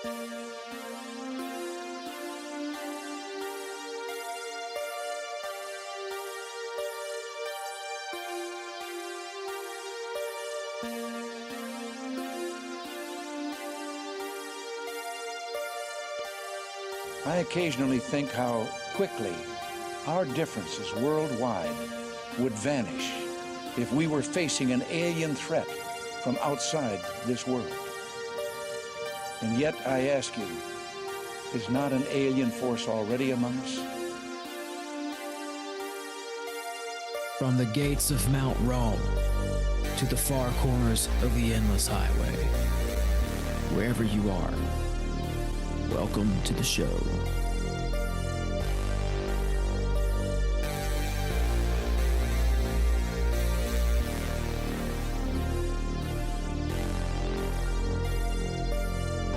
I occasionally think how quickly our differences worldwide would vanish if we were facing an alien threat from outside this world. And yet I ask you, is not an alien force already among us? From the gates of Mount Rome to the far corners of the endless highway, wherever you are, welcome to the show.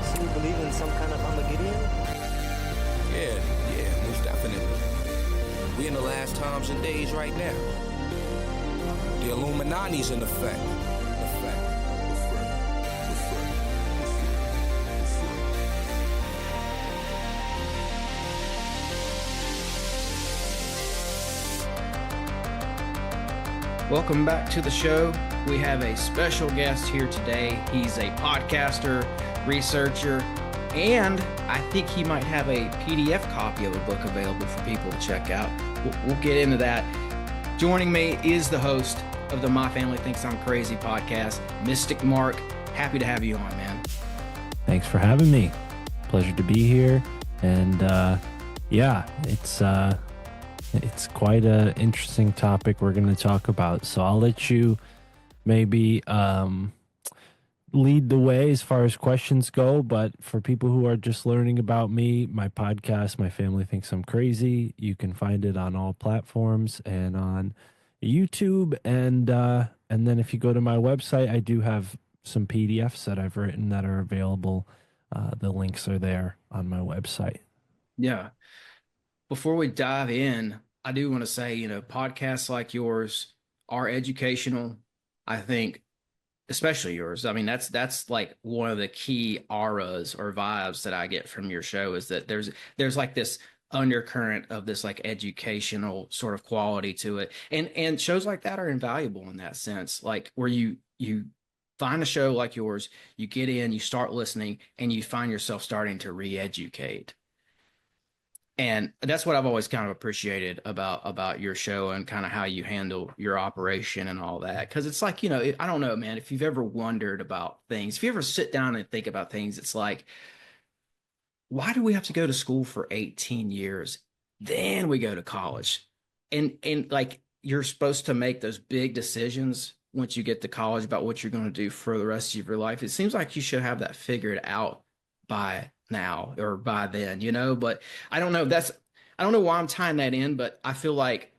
So you believe in some kind of Armageddon? Yeah, most definitely. We in the last times and days right now. The Illuminati's in effect. Welcome back to the show. We have a special guest here today. He's a podcaster, researcher, and I think he might have a PDF copy of a book available for people to check out. We'll get into that. Joining me is the host of the My Family Thinks I'm Crazy podcast, Mystic Mark. Happy to have you on, man. Thanks for having me. Pleasure to be here. And it's quite an interesting topic we're going to talk about. So I'll let you maybe lead the way as far as questions go. But for people who are just learning about me, my podcast, My Family Thinks I'm Crazy, you can find it on all platforms and on YouTube. And then if you go to my website, I do have some PDFs that I've written that are available. The links are there on my website. Yeah. Before we dive in, I do want to say, podcasts like yours are educational. I think, especially yours. I mean, that's like one of the key auras or vibes that I get from your show is that there's like this undercurrent of this like educational sort of quality to it. And shows like that are invaluable in that sense, like where you find a show like yours, you get in, you start listening, and you find yourself starting to re-educate. And that's what I've always kind of appreciated about your show and kind of how you handle your operation and all that. Because it's like, I don't know, man, if you've ever wondered about things, if you ever sit down and think about things, it's like, why do we have to go to school for 18 years? Then we go to college. And like, you're supposed to make those big decisions once you get to college about what you're going to do for the rest of your life. It seems like you should have that figured out by now or by then, but I don't know. I don't know why I'm tying that in, but I feel like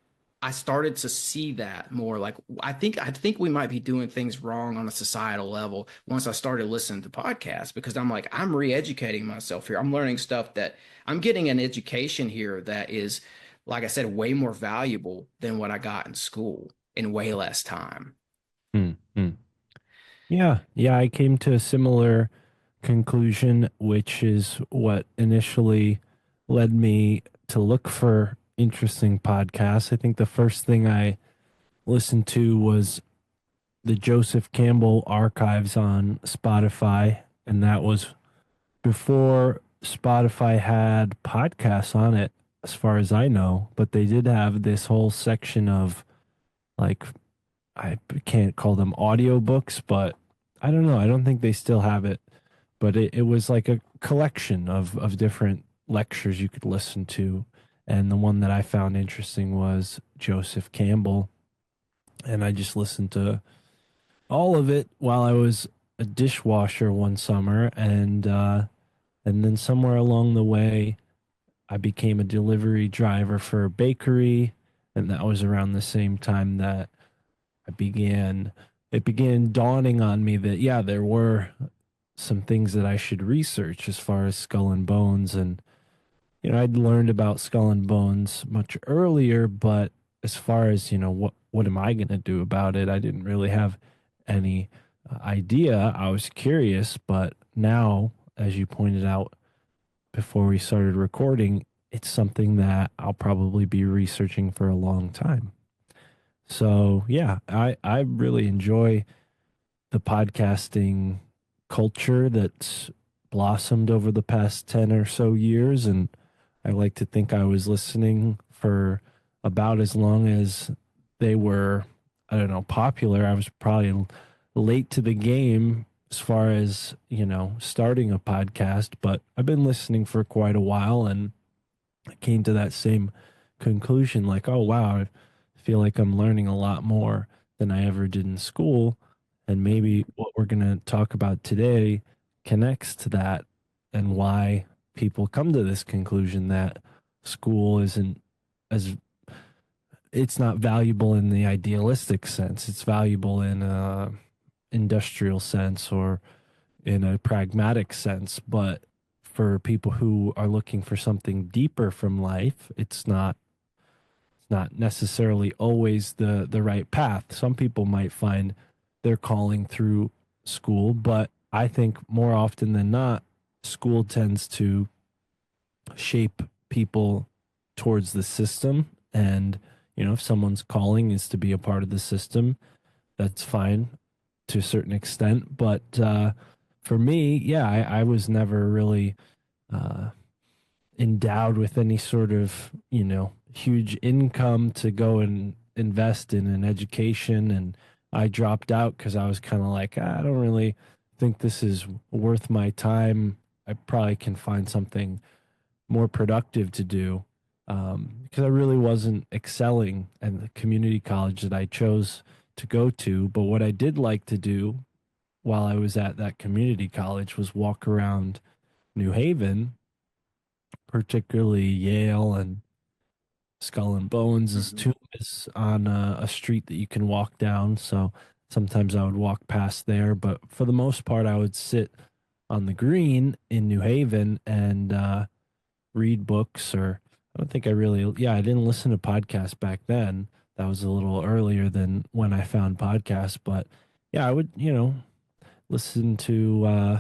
I started to see that more. Like, I think we might be doing things wrong on a societal level once I started listening to podcasts, because I'm like, I'm re-educating myself here. I'm learning stuff that I'm getting an education here that is, like I said, way more valuable than what I got in school in way less time. Mm-hmm. Yeah. I came to a similar conclusion, which is what initially led me to look for interesting podcasts. I think the first thing I listened to was the Joseph Campbell archives on Spotify, and that was before Spotify had podcasts on it, as far as I know, but they did have this whole section of, like, I can't call them audiobooks, but I don't know. I don't think they still have it. But it was like a collection of different lectures you could listen to. And the one that I found interesting was Joseph Campbell. And I just listened to all of it while I was a dishwasher one summer. And then somewhere along the way, I became a delivery driver for a bakery. And that was around the same time that it began dawning on me that, yeah, there were some things that I should research as far as Skull and Bones. And, I'd learned about Skull and Bones much earlier, but as far as, what am I going to do about it? I didn't really have any idea. I was curious, but now as you pointed out before we started recording, it's something that I'll probably be researching for a long time. So yeah, I really enjoy the podcasting culture that's blossomed over the past 10 or so years. And I like to think I was listening for about as long as they were, I don't know, popular. I was probably late to the game as far as, starting a podcast, but I've been listening for quite a while, and I came to that same conclusion like, oh, wow, I feel like I'm learning a lot more than I ever did in school. And maybe what we're going to talk about today connects to that, and why people come to this conclusion that school isn't as, it's not valuable in the idealistic sense. It's valuable in a industrial sense or in a pragmatic sense. But for people who are looking for something deeper from life, it's not necessarily always the right path. Some people might find their calling through school, but I think more often than not, school tends to shape people towards the system. And, if someone's calling is to be a part of the system, that's fine to a certain extent. But for me, yeah, I was never really uh, endowed with any sort of, huge income to go and invest in an education. And I dropped out because I was kind of like, I don't really think this is worth my time. I probably can find something more productive to do, because I really wasn't excelling in the community college that I chose to go to. But what I did like to do while I was at that community college was walk around New Haven, particularly Yale, and Skull and Bones' Mhm. tomb is on a street that you can walk down. So sometimes I would walk past there, but for the most part, I would sit on the green in New Haven and read books. Or I don't think I really, yeah, I didn't listen to podcasts back then. That was a little earlier than when I found podcasts. But yeah, I would, listen to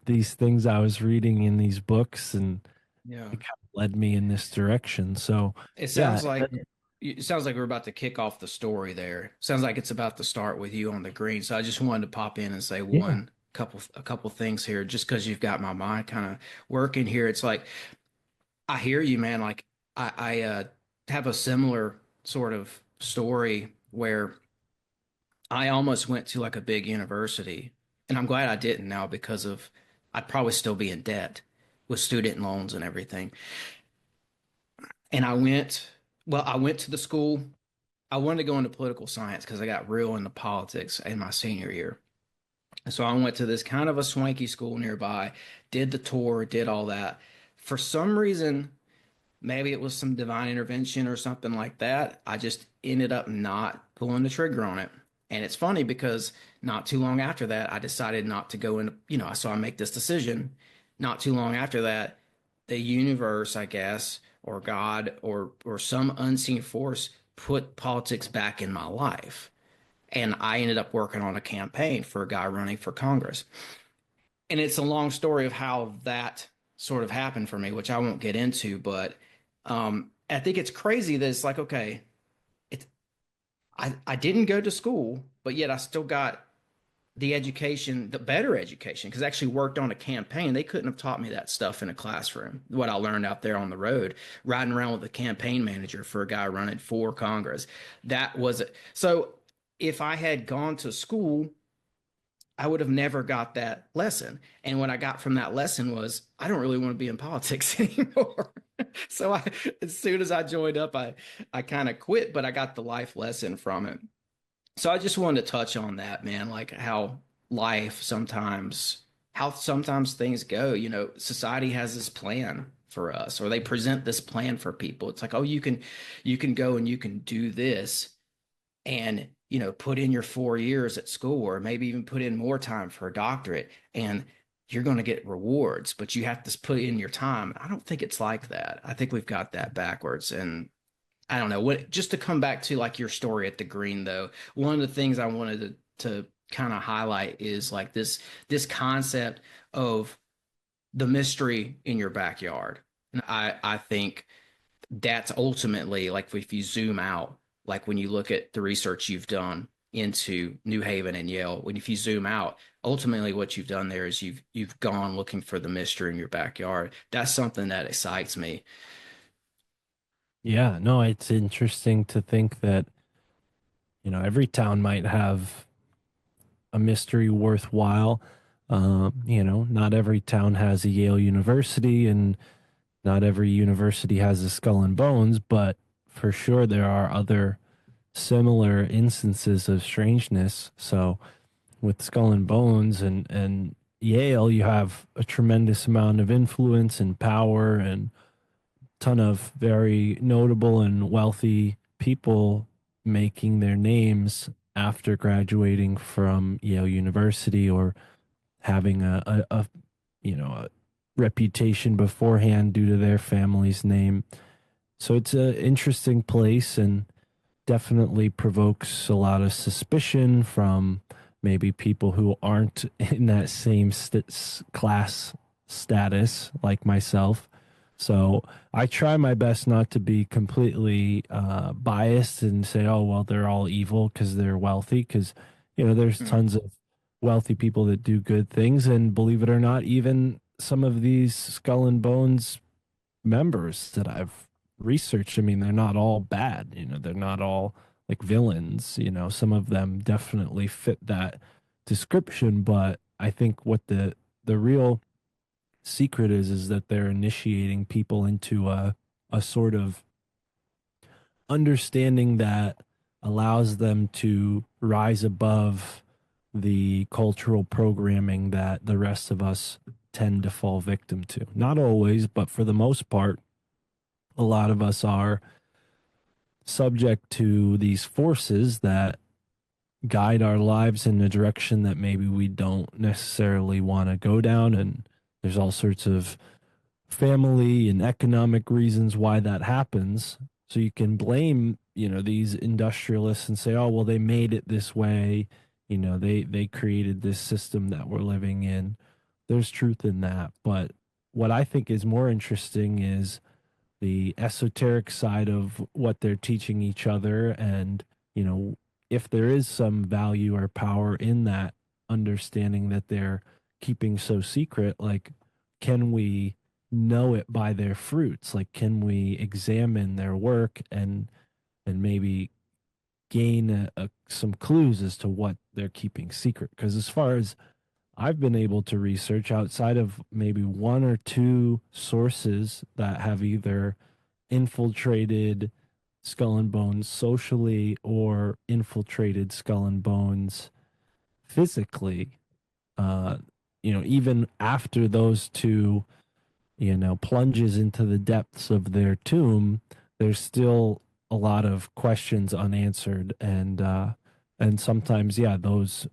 these things I was reading in these books, and Yeah. it kind of led me in this direction. So It yeah, sounds like we're about to kick off the story there. Sounds like it's about to start with you on the green. So I just wanted to pop in and say yeah, a couple things here, just because you've got my mind kind of working here. It's like I hear you, man. Like I have a similar sort of story where I almost went to like a big university, and I'm glad I didn't now because of I'd probably still be in debt with student loans and everything. And I went to the school. I wanted to go into political science because I got real into politics in my senior year. So I went to this kind of a swanky school nearby, did the tour, did all that. For some reason, maybe it was some divine intervention or something like that. I just ended up not pulling the trigger on it. And it's funny because not too long after that, I decided not to go in, so I make this decision. Not too long after that, the universe, I guess, or God or some unseen force put politics back in my life. And I ended up working on a campaign for a guy running for Congress. And it's a long story of how that sort of happened for me, which I won't get into, but I think it's crazy that it's like, okay, it's I didn't go to school, but yet I still got the education, the better education, because I actually worked on a campaign. They couldn't have taught me that stuff in a classroom. What I learned out there on the road, riding around with a campaign manager for a guy running for Congress. That was it. So if I had gone to school, I would have never got that lesson. And what I got from that lesson was I don't really want to be in politics anymore. So as soon as I joined up, I kind of quit, but I got the life lesson from it. So I just wanted to touch on that, man, like how sometimes things go. Society has this plan for us, or they present this plan for people. It's like, oh, you can go and you can do this and, put in your 4 years at school, or maybe even put in more time for a doctorate, and you're going to get rewards, but you have to put in your time. I don't think it's like that. I think we've got that backwards. And I don't know what, just to come back to like your story at the green though, one of the things I wanted to kind of highlight is like this concept of the mystery in your backyard. And I think that's ultimately, like, if you zoom out, like when you look at the research you've done into New Haven and Yale, when if you zoom out, ultimately what you've done there is you've gone looking for the mystery in your backyard. That's something that excites me. Yeah, no, it's interesting to think that, every town might have a mystery worthwhile. Not every town has a Yale University, and not every university has a Skull and Bones, but for sure there are other similar instances of strangeness. So with Skull and Bones and Yale, you have a tremendous amount of influence and power and ton of very notable and wealthy people making their names after graduating from Yale University or having a reputation beforehand due to their family's name. So it's an interesting place and definitely provokes a lot of suspicion from maybe people who aren't in that same class status like myself. So I try my best not to be completely biased and say, oh, well, they're all evil because they're wealthy. Because, there's tons of wealthy people that do good things. And believe it or not, even some of these Skull and Bones members that I've researched, I mean, they're not all bad. They're not all like villains. Some of them definitely fit that description. But I think what the real secret is that they're initiating people into a sort of understanding that allows them to rise above the cultural programming that the rest of us tend to fall victim to. Not always, but for the most part, a lot of us are subject to these forces that guide our lives in a direction that maybe we don't necessarily want to go down. And there's all sorts of family and economic reasons why that happens. So you can blame, these industrialists and say, oh, well, they made it this way. They created this system that we're living in. There's truth in that. But what I think is more interesting is the esoteric side of what they're teaching each other. And, if there is some value or power in that understanding that they're keeping so secret, like, can we know it by their fruits? Like, can we examine their work and maybe gain some clues as to what they're keeping secret? Because as far as I've been able to research, outside of maybe one or two sources that have either infiltrated Skull and Bones socially or infiltrated Skull and Bones physically, uh, even after those two, plunges into the depths of their tomb, there's still a lot of questions unanswered, and sometimes, yeah, those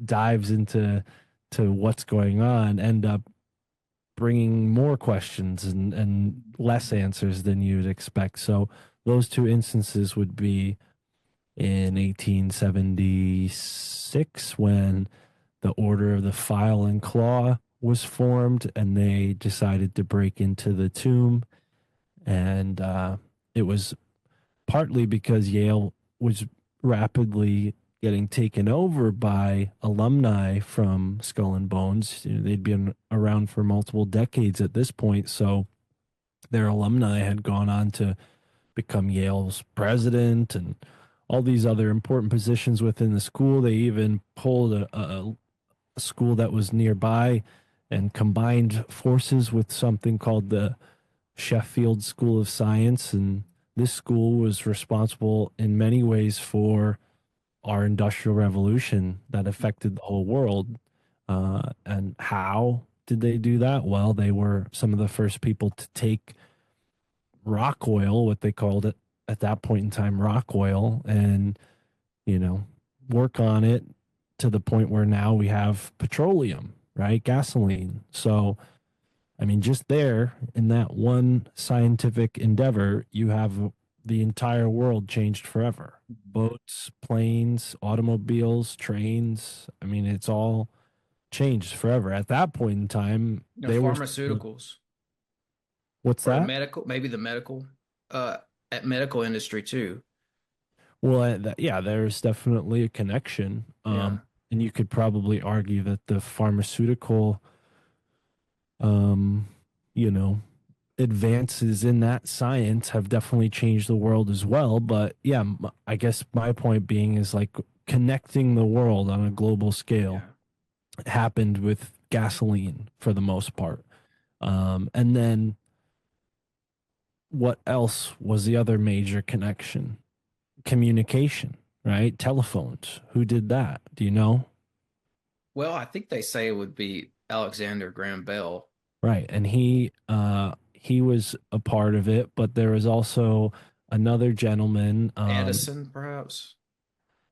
dives into what's going on end up bringing more questions and less answers than you'd expect. So those two instances would be in 1876 when the Order of the File and Claw was formed, and they decided to break into the tomb. And it was partly because Yale was rapidly getting taken over by alumni from Skull and Bones. They'd been around for multiple decades at this point, so their alumni had gone on to become Yale's president and all these other important positions within the school. They even pulled a school that was nearby and combined forces with something called the Sheffield School of Science. And this school was responsible in many ways for our industrial revolution that affected the whole world. And how did they do that? Well, they were some of the first people to take rock oil, what they called it at that point in time, rock oil, and, work on it to the point where now we have petroleum, right? Gasoline. So, I mean, just there in that one scientific endeavor, you have the entire world changed forever. Boats, planes, automobiles, trains. I mean, it's all changed forever. At that point in time, they were pharmaceuticals what's or that? medical, maybe the medical, at medical industry too. Well, yeah, there's definitely a connection. Yeah. And you could probably argue that the pharmaceutical, um, you know, advances in that science have definitely changed the world as well. But yeah, I guess my point being is like connecting the world on a global scale Yeah. happened with gasoline for the most part. And then what else was the other major connection? Communication, right? Telephones. Who did that? Do you know? Well, I think they say it would be Alexander Graham Bell. Right. And he was a part of it, but there was also another gentleman, Edison, perhaps.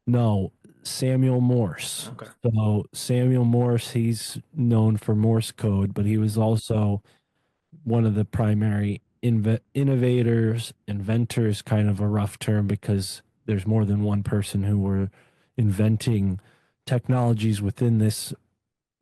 no, Samuel Morse. Okay. So Samuel Morse, he's known for Morse code, but he was also one of the primary innovators, inventors, kind of a rough term because there's more than one person who were inventing technologies within this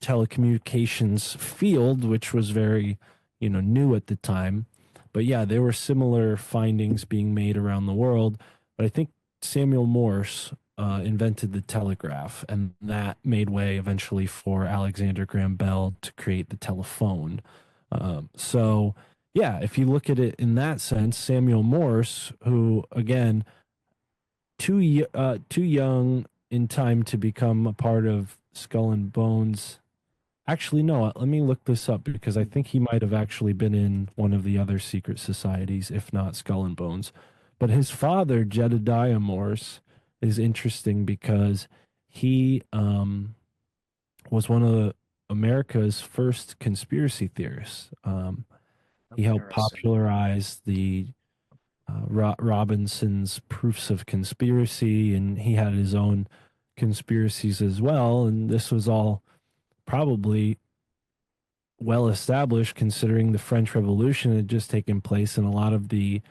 telecommunications field, which was very, new at the time. But yeah, there were similar findings being made around the world. But I think Samuel Morse invented the telegraph, and that made way eventually for Alexander Graham Bell to create the telephone. So, yeah, if you look at it in that sense, Samuel Morse, who again, too young in time to become a part of Skull and Bones. Actually, no, let me look this up because I think he might have actually been in one of the other secret societies, if not Skull and Bones. But his father, Jedediah Morse, is interesting because he was one of America's first conspiracy theorists. He helped Interesting. popularize the Robinson's proofs of conspiracy, and he had his own conspiracies as well. And this was all probably well established considering the French Revolution had just taken place, and a lot of the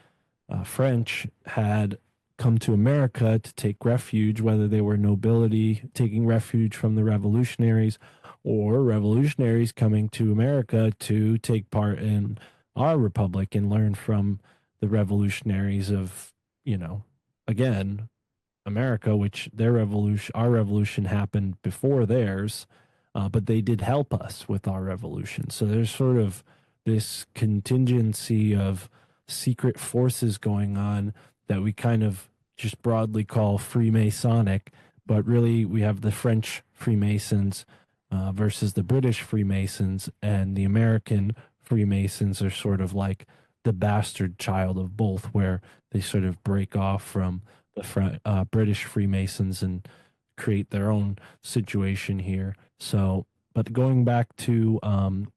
French had come to America to take refuge, whether they were nobility taking refuge from the revolutionaries or revolutionaries coming to America to take part in our republic and learn from the revolutionaries of, again, America, which their revolution, our revolution happened before theirs, but they did help us with our revolution. So there's sort of this contingency of secret forces going on that we kind of just broadly call Freemasonic, but really we have the French Freemasons versus the British Freemasons, and the American Freemasons are sort of like the bastard child of both, where they sort of break off from the British Freemasons and create their own situation here. So, but going back to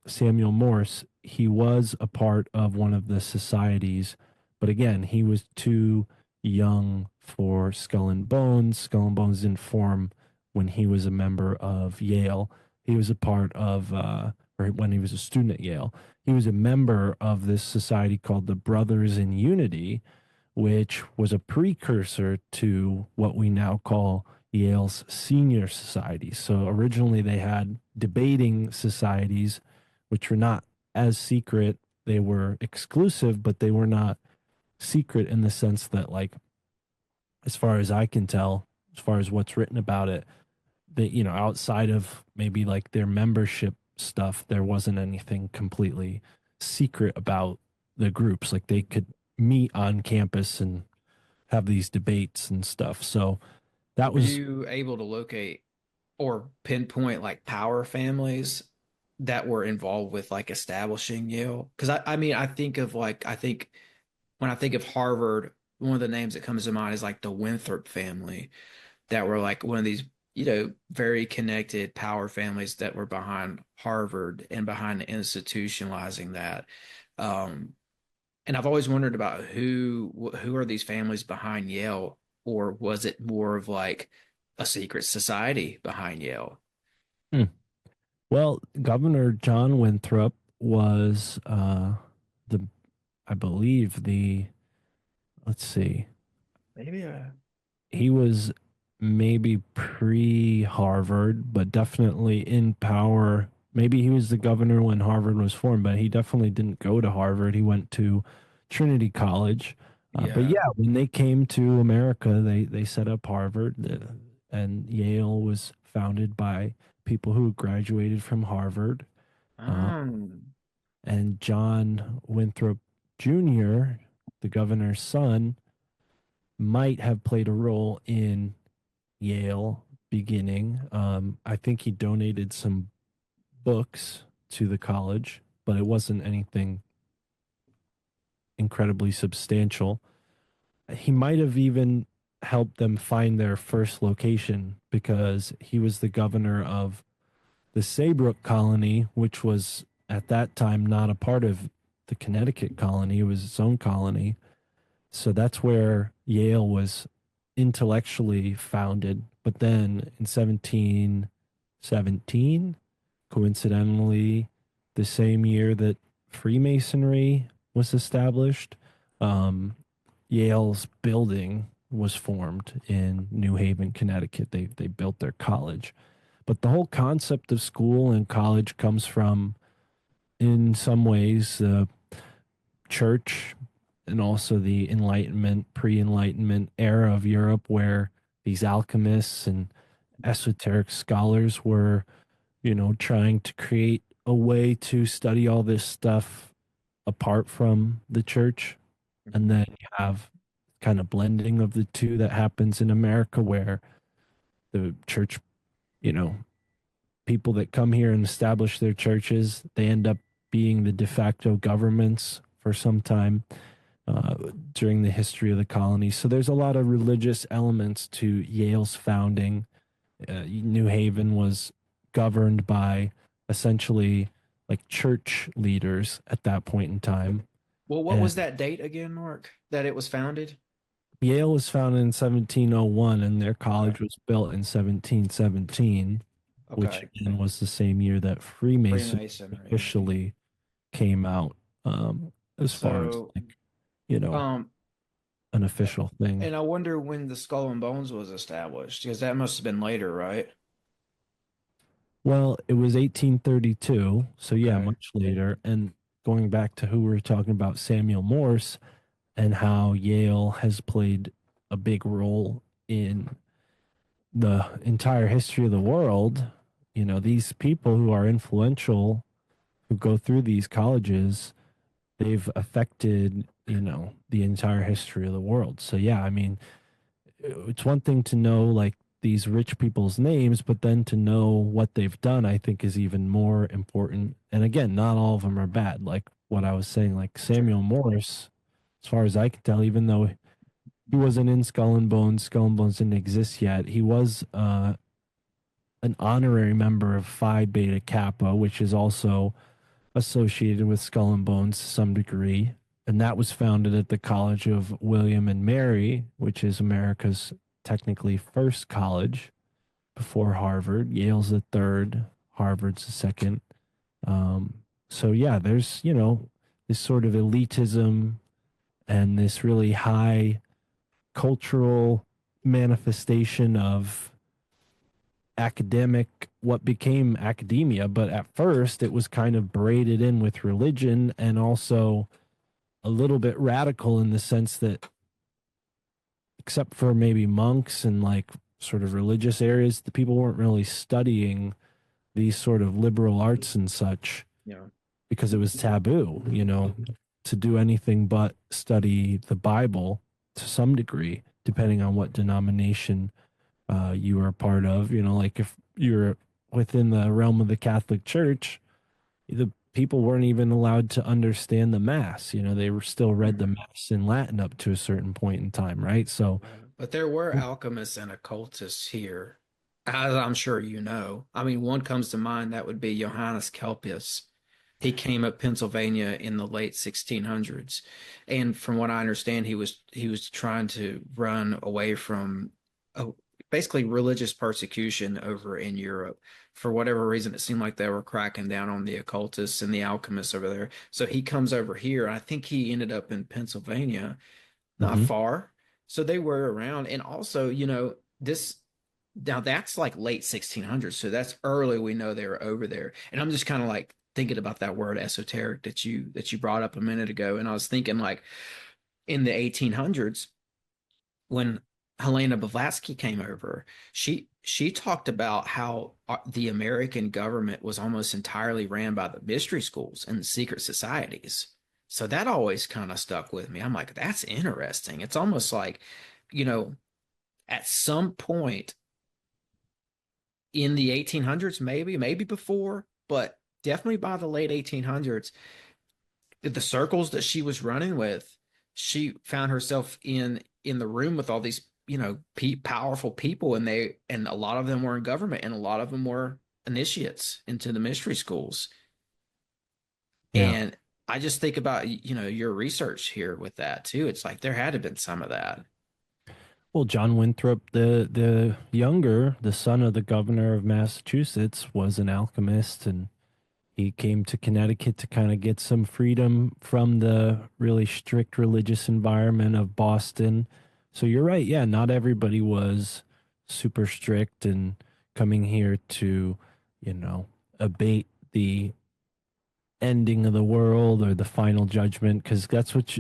Samuel Morse, he was a part of one of the societies, but again, he was too young for Skull and Bones. Skull and Bones didn't form when he was a member of Yale. He was a part of, or when he was a student at Yale, he was a member of this society called the Brothers in Unity, which was a precursor to what we now call Yale's senior society. So originally they had debating societies, which were not as secret. They were exclusive, but they were not secret in the sense that, like, as far as I can tell, as far as what's written about it, that, outside of maybe like their membership stuff, there wasn't anything completely secret about the groups. Like they could meet on campus and have these debates and stuff. So that Were was you able to locate or pinpoint like power families that were involved with like establishing Yale? Because I mean, I think when I think of Harvard, one of the names that comes to mind is like the Winthrop family, that were like one of these, very connected power families that were behind Harvard and behind institutionalizing that. Um, and I've always wondered about who are these families behind Yale, or was it more of like a secret society behind Yale? hmm. Well, Governor John Winthrop was the I believe the let's see. Maybe He was maybe pre-Harvard, but definitely in power. Maybe he was the governor when Harvard was formed, but he definitely didn't go to Harvard. He went to Trinity College. But Yeah. yeah, when they came to America, they set up Harvard, and Yale was founded by people who graduated from Harvard. Uh, Um, and John Winthrop Jr., the governor's son, might have played a role in Yale beginning. I think he donated some books to the college, but it wasn't anything incredibly substantial. He might have even helped them find their first location because he was the governor of the Saybrook colony, which was at that time not a part of the Connecticut colony, it was its own colony. So that's where Yale was intellectually founded. But then in 1717, coincidentally, the same year that Freemasonry was established, um, Yale's building was formed in New Haven, Connecticut. They built their college. But the whole concept of school and college comes from, in some ways, the church and also the Enlightenment, pre Enlightenment era of Europe, where these alchemists and esoteric scholars were, trying to create a way to study all this stuff apart from the church. And then you have kind of blending of the two that happens in America, where the church, you know, people that come here and establish their churches, they end up being the de facto governments for some time uh, during the history of the colony. So there's a lot of religious elements to Yale's founding. New Haven was governed by essentially like church leaders at that point in time. well, what And was that date again, Mark, that it was founded? Yale was founded in 1701 and their Okay. college was built in 1717, which Okay. again was the same year that Freemason Freemasonry. officially came out, as far as So, like, you know, um, an official thing. and I wonder when the Skull and Bones was established, because that must have been later, right? Well, it was 1832, so yeah, Okay. much later. And going back to who we were talking about, Samuel Morse, and how Yale has played a big role in the entire history of the world. These people who are influential, who go through these colleges, they've affected, the entire history of the world. So yeah, I mean, it's one thing to know like these rich people's names, but then to know what they've done, I think is even more important. And again, not all of them are bad. Like what I was saying, like Sure. Samuel Morse, as far as I can tell, even though he wasn't in Skull and Bones didn't exist yet, he was an honorary member of Phi Beta Kappa, which is also associated with Skull and Bones to some degree. And that was founded at the College of William and Mary, which is America's technically first college before Harvard. Yale's the third, Harvard's the second. So yeah, there's, this sort of elitism and this really high cultural manifestation of academic, what became academia, but at first it was kind of braided in with religion and also a little bit radical in the sense that, except for maybe monks and like sort of religious areas, the people weren't really studying these sort of liberal arts and such Yeah. because it was taboo, to do anything but study the Bible to some degree, depending on what denomination you were a part of. Like if you're within the realm of the Catholic Church, the people weren't even allowed to understand the Mass. They were still read the Mhm. Mass in Latin up to a certain point in time, right? So, Yeah. But there were alchemists and occultists here, as I'm sure you know. I mean, one comes to mind that would be Johannes Kelpius. He came up Pennsylvania in the late 1600s, and from what I understand, he was trying to run away from uh, basically religious persecution over in Europe. For whatever reason, it seemed like they were cracking down on the occultists and the alchemists over there. So he comes over here. I think he ended up in Pennsylvania, not mhm. far. So they were around. And also, this Now that's like late 1600s, so that's early. We know they were over there, and I'm just kind of like thinking about that word esoteric that you brought up a minute ago, and I was thinking like in the 1800s when Helena Blavatsky came over, she talked about how the American government was almost entirely ran by the mystery schools and the secret societies. So that always kind of stuck with me. I'm like, that's interesting. It's almost like, you know, at some point in the 1800s, maybe before, but definitely by the late 1800s, the circles that she was running with, she found herself in the room with all these, powerful people, and a lot of them were in government, and a lot of them were initiates into the mystery schools. Yeah. And I just think about, your research here with that too. It's like there had to have been some of that. Well, John Winthrop, the younger, the son of the governor of Massachusetts, was an alchemist, and he came to Connecticut to kind of get some freedom from the really strict religious environment of Boston. So you're right. Yeah, not everybody was super strict and coming here to, abate the ending of the world or the final judgment, because that's what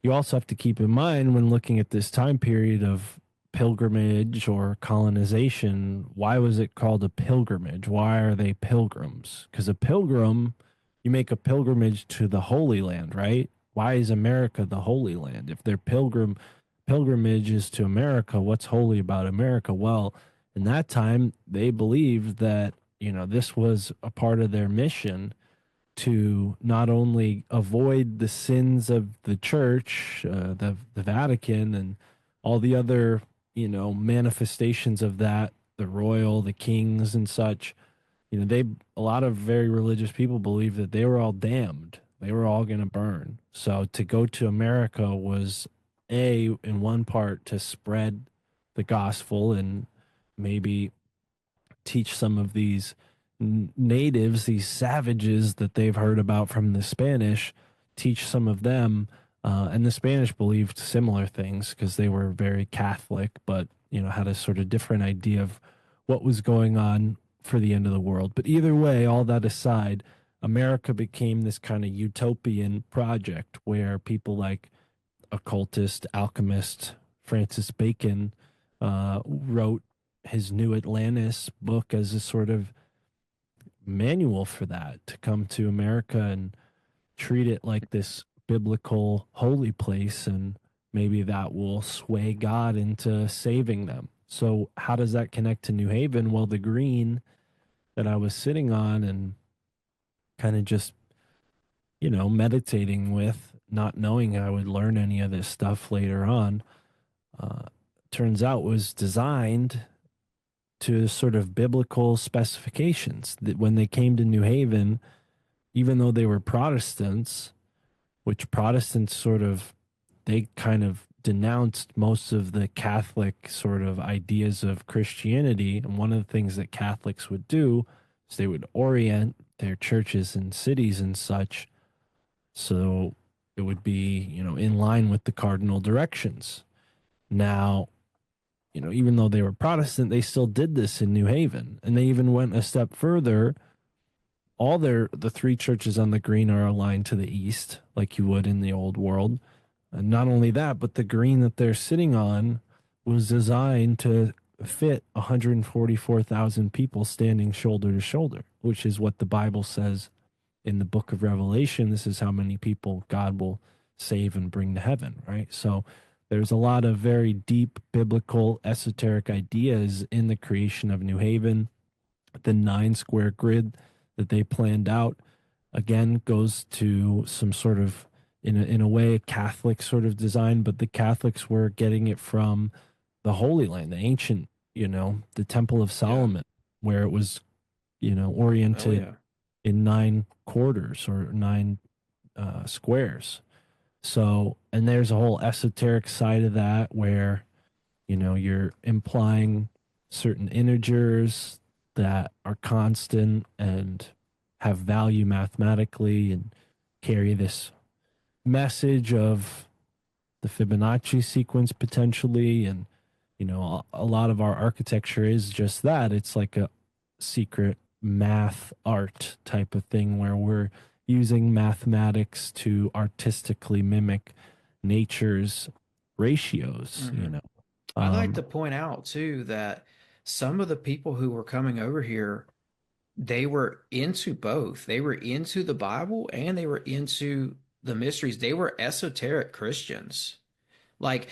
you also have to keep in mind when looking at this time period of pilgrimage or colonization. Why was it called a pilgrimage? Why are they pilgrims? Because a pilgrim, you make a pilgrimage to the Holy Land, right? Why is America the Holy Land? If their pilgrimage is to America, what's holy about America? Well, in that time, they believed that, this was a part of their mission to not only avoid the sins of the church, the Vatican, and all the other, manifestations of that, the royal, the kings, and such. A lot of very religious people believe that they were all damned. They were all going to burn. So to go to America was in one part to spread the gospel and maybe teach some of these natives, these savages that they've heard about from the Spanish, teach some of them. And the Spanish believed similar things because they were very Catholic, but had a sort of different idea of what was going on for the end of the world. But either way, all that aside, America became this kind of utopian project where people like occultist, alchemist Francis Bacon wrote his New Atlantis book as a sort of manual for that, to come to America and treat it like this biblical holy place, and maybe that will sway God into saving them. So how does that connect to New Haven? Well, the green that I was sitting on and kind of just, meditating with, not knowing I would learn any of this stuff later on, uh, turns out was designed to sort of biblical specifications, that when they came to New Haven, even though they were Protestants, which Protestants sort of, they kind of denounced most of the Catholic sort of ideas of Christianity. And one of the things that Catholics would do is they would orient their churches and cities and such so it would be, in line with the cardinal directions. Now, even though they were Protestant, they still did this in New Haven. And they even went a step further. The three churches on the green are aligned to the east, like you would in the old world. And not only that, but the green that they're sitting on was designed to fit 144,000 people standing shoulder to shoulder, which is what the Bible says in the book of Revelation. This is how many people God will save and bring to heaven, right? So there's a lot of very deep biblical esoteric ideas in the creation of New Haven. The 9 square grid that they planned out, again, goes to some sort of, in a way, a Catholic sort of design, but the Catholics were getting it from the Holy Land, the ancient, the Temple of Solomon, where it was, oriented in 9 quarters or 9 squares. So, and there's a whole esoteric side of that where, you're implying certain integers that are constant and have value mathematically and carry this message of the Fibonacci sequence potentially. And A lot of our architecture is just that. It's like a secret math art type of thing where we're using mathematics to artistically mimic nature's ratios, I'd like Um, to point out too that some of the people who were coming over here, they were into both. They were into the Bible and they were into the mysteries. They were esoteric Christians. Like,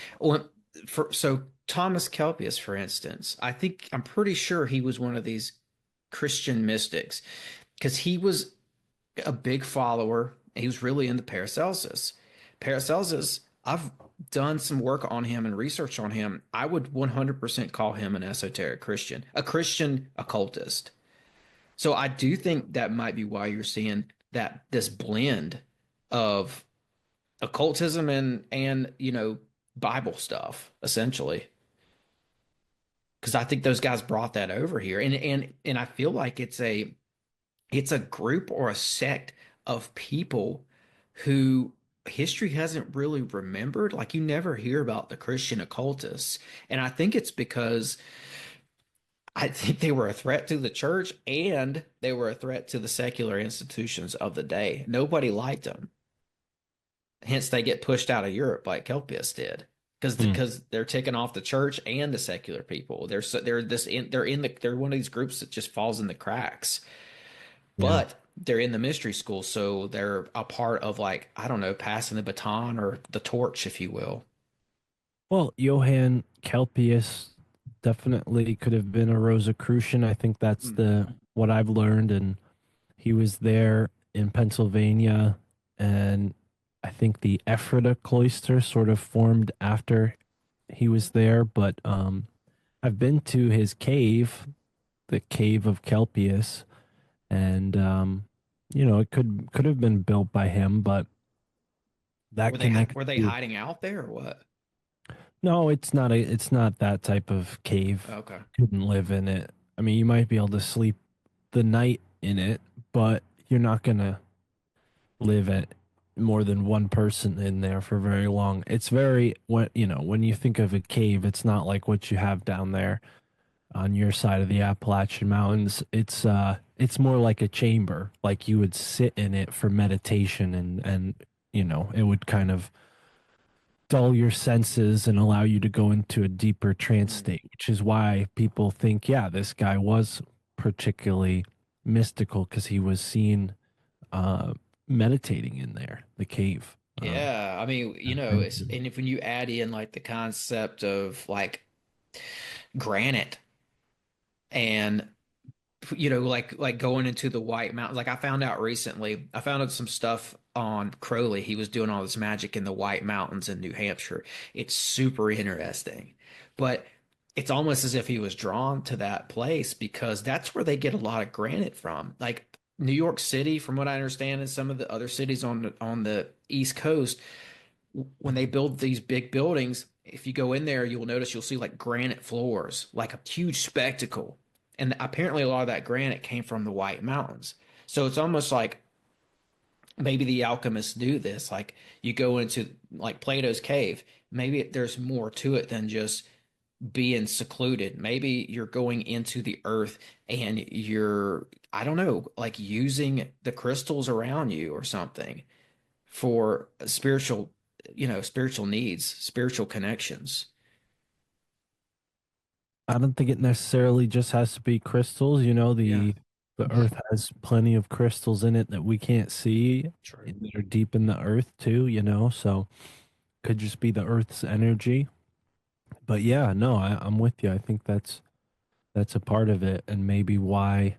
so Thomas Kelpius, for instance, I'm pretty sure he was one of these Christian mystics because he was a big follower. He was really into Paracelsus. Paracelsus, I've done some work on him and research on him. I would 100% call him an esoteric Christian, a Christian occultist. So I do think that might be why you're seeing that this blend of occultism and Bible stuff essentially. Because I think those guys brought that over here, and I feel like it's a group or a sect of people who history hasn't really remembered. Like you never hear about the Christian occultists. And I think it's because I think they were a threat to the church and they were a threat to the secular institutions of the day. Nobody liked them. Hence they get pushed out of Europe like Kelpius did. hmm, Because they're taking off the church and the secular people. They're one of these groups that just falls in the cracks, yeah. but they're in the mystery school, so they're a part of like I don't know, passing the baton or the torch, if you will. Well, Johann Kelpius definitely could have been a Rosicrucian. I think that's Mm. the what I've learned, and he was there in Pennsylvania, and I think the Ephrata cloister sort of formed after he was there. But I've been to his cave, the cave of Kelpius, and it could have been built by him, but that connects Were they to. hiding out there or what? No, it's not that type of cave. Okay. Couldn't live in it. I mean, you might be able to sleep the night in it, but you're not gonna live at more than one person in there for very long. It's very when you think of a cave, it's not like what you have down there on your side of the Appalachian Mountains. It's more like a chamber. Like you would sit in it for meditation and it would kind of dull your senses and allow you to go into a deeper trance Mm. state, which is why people think, yeah, this guy was particularly mystical because he was seen uh, meditating in there, the cave. Yeah, I mean, and if when you add in like the concept of like granite and like going into the White Mountains. Like I found out recently, I found out some stuff on Crowley. He was doing all this magic in the White Mountains in New Hampshire. It's super interesting, but it's almost as if he was drawn to that place because that's where they get a lot of granite from. Like New York City, from what I understand, and some of the other cities on the East Coast, when they build these big buildings, if you go in there, you'll notice you'll see like granite floors, like a huge spectacle. And apparently, a lot of that granite came from the White Mountains. So it's almost like maybe the alchemists do this. Like you go into like Plato's cave, maybe there's more to it than just being secluded. Maybe you're going into the earth and you're, I don't know, like using the crystals around you or something for spiritual needs, spiritual connections. I don't think it necessarily just has to be crystals. Yeah, The earth has plenty of crystals in it that we can't see true. and that are deep in the earth too. So could just be the earth's energy. But yeah, no, I'm with you. I think that's a part of it, and maybe why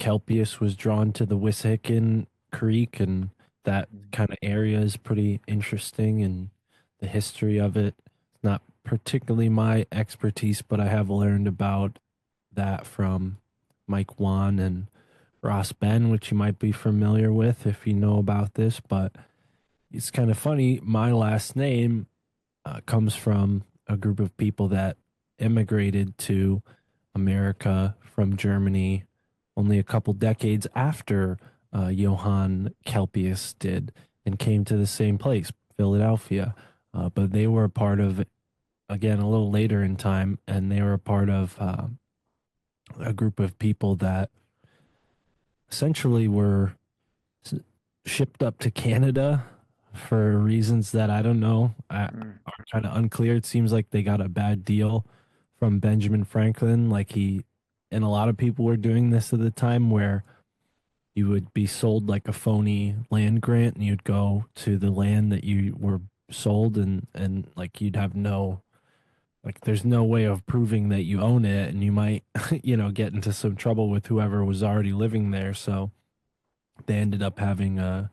Kelpius was drawn to the Wissahickon Creek, and that kind of area is pretty interesting, and the history of it. It's not particularly my expertise, but I have learned about that from Mike Wan and Ross Ben, which you might be familiar with if you know about this. But it's kind of funny. My last name comes from a group of people that immigrated to America from Germany only a couple decades after Johann Kelpius did and came to the same place, Philadelphia. But they were a part of again a little later in time, and they were a part of a group of people that essentially were s- shipped up to Canada for reasons that I don't know Mm. are kind of unclear. It seems like they got a bad deal from Benjamin Franklin, like he and a lot of people were doing this at the time, where you would be sold like a phony land grant, and you'd go to the land that you were sold, and like you'd have no, like there's no way of proving that you own it, and you might get into some trouble with whoever was already living there. So they ended up having a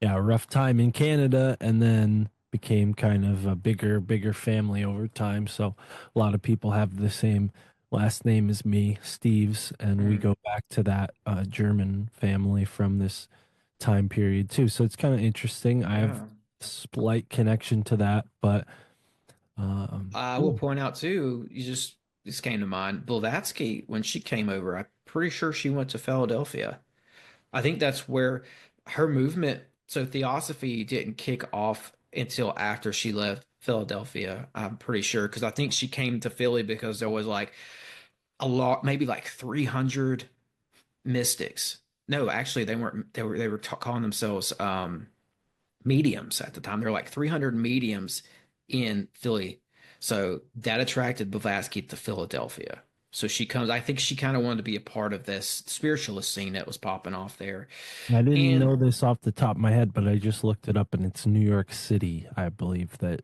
rough time in Canada, and then became kind of a bigger family over time. So a lot of people have the same last name as me, Steves, and we Mm. go back to that German family from this time period too. So it's kind of interesting. I have Yeah. a slight connection to that, but I will yeah. point out too, you just this came to mind. Blavatsky, when she came over, I'm pretty sure she went to Philadelphia. I think that's where her movement, so Theosophy didn't kick off until after she left Philadelphia. I'm pretty sure because I think she came to Philly because there was like a lot, maybe like 300 mystics. No, actually, they weren't. They were calling themselves mediums at the time. There were like 300 mediums in Philly. So that attracted Blavatsky to Philadelphia. So she comes, I think she kind of wanted to be a part of this spiritualist scene that was popping off there. I didn't And know this off the top of my head, but I just looked it up, and it's New York City, I believe, that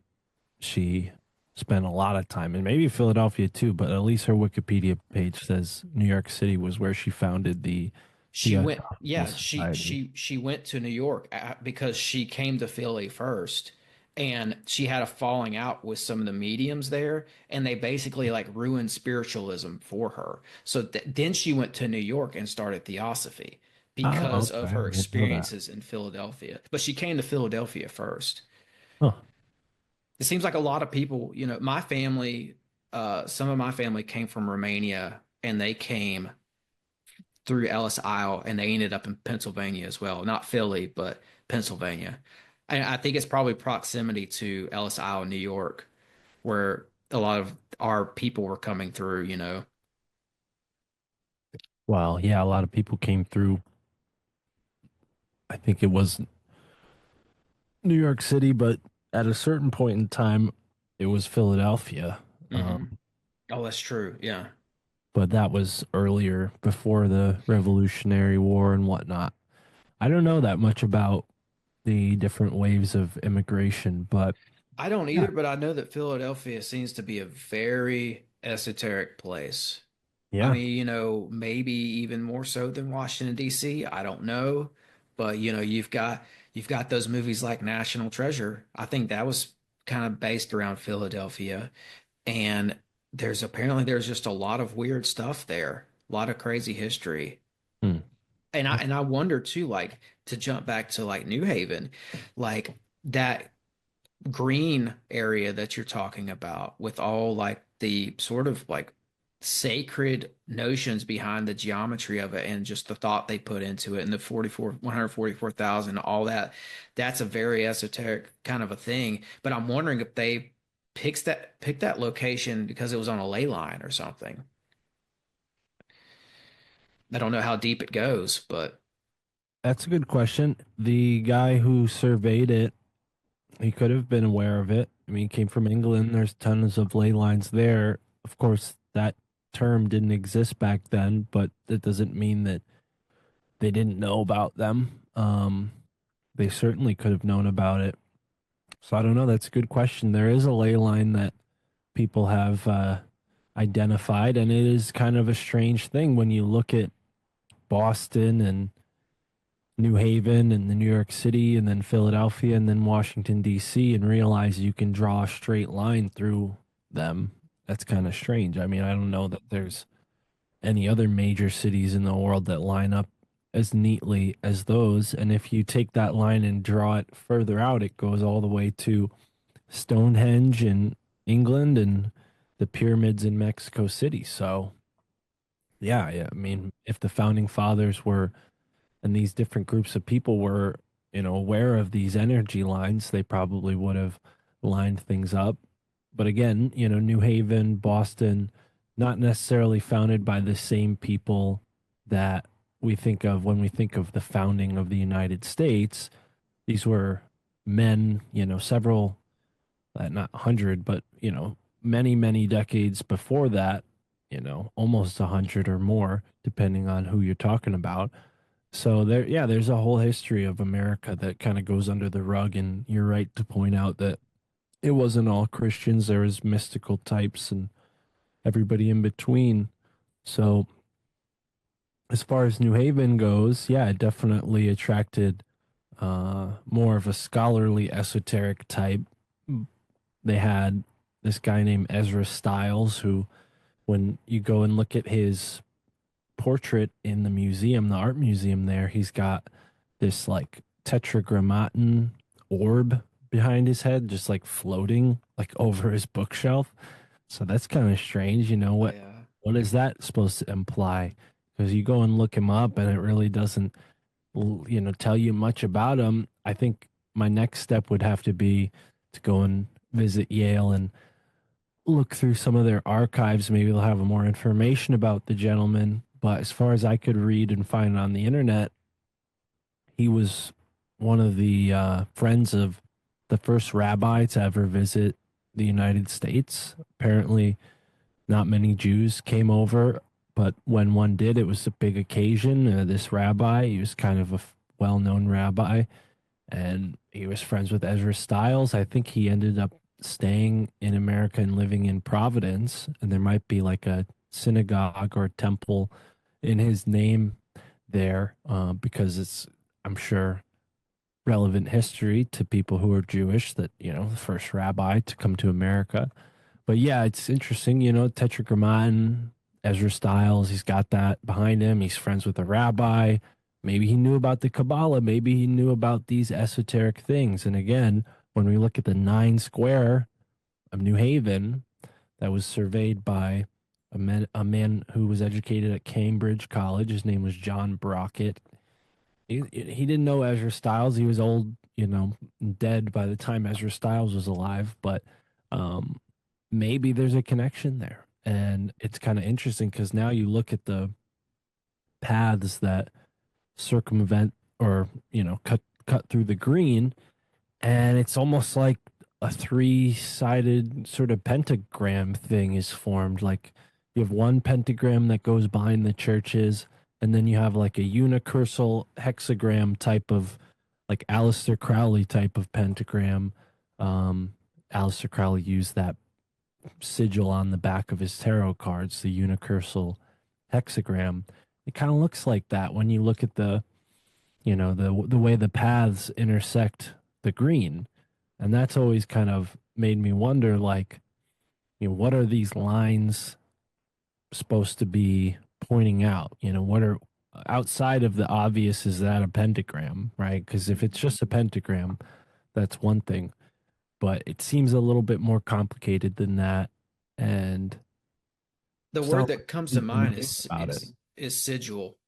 she spent a lot of time, and maybe Philadelphia too, but at least her Wikipedia page says New York City was where she founded the she went, Theosophical yeah, she Society. she she went to New York because she came to Philly first. And she had a falling out with some of the mediums there, and they basically like ruined spiritualism for her. So then she went to New York and started Theosophy Oh, because of okay. her I didn't know that. experiences in Philadelphia. But she came to Philadelphia first. Huh. It seems like a lot of people, my family, some of my family came from Romania, and they came through Ellis Isle, and they ended up in Pennsylvania as well. Not Philly, but Pennsylvania. And I think it's probably proximity to Ellis Isle, New York, where a lot of our people were coming through. Well, yeah, a lot of people came through. I think it was New York City, but at a certain point in time, it was Philadelphia. Hmm. Um, Oh, that's true. Yeah. but that was earlier, before the Revolutionary War and whatnot. I don't know that much about the different waves of immigration, but I don't yeah, either, but I know that Philadelphia seems to be a very esoteric place. I yeah. mean, maybe even more so than Washington, D.C. I don't know. But you've got those movies like National Treasure. I think that was kind of based around Philadelphia. And there's just a lot of weird stuff there, a lot of crazy history. Hmm. And I wonder too, like to jump back to like New Haven, like that green area that you're talking about with all like the sort of like sacred notions behind the geometry of it and just the thought they put into it and the 144,000, all that's a very esoteric kind of a thing. But I'm wondering if they picked that location because it was on a ley line or something. I don't know how deep it goes, but That's a good question. The guy who surveyed it, he could have been aware of it. I mean, he came from England. There's tons of ley lines there. Of course, that term didn't exist back then, but that doesn't mean that they didn't know about them. They certainly could have known about it. So I don't know. That's a good question. There is a ley line that people have identified, and it is kind of a strange thing when you look at Boston and New Haven and the New York City and then Philadelphia and then Washington D.C. and realize you can draw a straight line through them. That's kind of strange. I mean, I don't know that there's any other major cities in the world that line up as neatly as those. And if you take that line and draw it further out, it goes all the way to Stonehenge in England and the pyramids in Mexico City. So, yeah, I mean, if the founding fathers were and these different groups of people were, aware of these energy lines, they probably would have lined things up. But again, New Haven, Boston, not necessarily founded by the same people that we think of when we think of the founding of the United States. These were men, several, not 100, but, many, many decades before that, almost 100 or more, depending on who you're talking about. So there, yeah, there's a whole history of America that kind of goes under the rug. And you're right to point out that it wasn't all Christians. There was mystical types and everybody in between. So as far as New Haven goes, yeah, it definitely attracted more of a scholarly esoteric type. They had this guy named Ezra Stiles, who, when you go and look at his portrait in the museum, the art museum there, he's got this like tetragrammaton orb behind his head, just like floating like over his bookshelf. So that's kind of strange. Yeah. What is that supposed to imply? Because you go and look him up and it really doesn't, tell you much about him. I think my next step would have to be to go and visit Yale and look through some of their archives. Maybe they'll have more information about the gentleman. But as far as I could read and find on the internet, he was one of the friends of the first rabbi to ever visit the United States. Apparently, not many Jews came over, but when one did, it was a big occasion. This rabbi, he was kind of a well-known rabbi, and he was friends with Ezra Stiles. I think he ended up staying in America and living in Providence, and there might be like a synagogue or a temple in his name there, because it's, I'm sure, relevant history to people who are Jewish, that, the first rabbi to come to America. But yeah, it's interesting, Tetragrammaton, Ezra Stiles, he's got that behind him. He's friends with a rabbi. Maybe he knew about the Kabbalah. Maybe he knew about these esoteric things. And again, when we look at the 9 square of New Haven that was surveyed by a man who was educated at Cambridge College, his name was John Brockett. He didn't know Ezra Stiles. He was old, dead by the time Ezra Stiles was alive. But maybe there's a connection there. And it's kind of interesting because now you look at the paths that circumvent or, cut through the green, and it's almost like a three-sided sort of pentagram thing is formed. Like you have one pentagram that goes behind the churches, and then you have like a unicursal hexagram type of, like Aleister Crowley type of pentagram. Aleister Crowley used that sigil on the back of his tarot cards, the unicursal hexagram. It kind of looks like that when you look at the the way the paths intersect the green. And that's always kind of made me wonder, like, what are these lines supposed to be pointing out? What are, outside of the obvious, is that a pentagram, right? Because if it's just a pentagram, that's one thing. But it seems a little bit more complicated than that. And The so word that comes to mind about it. is sigil.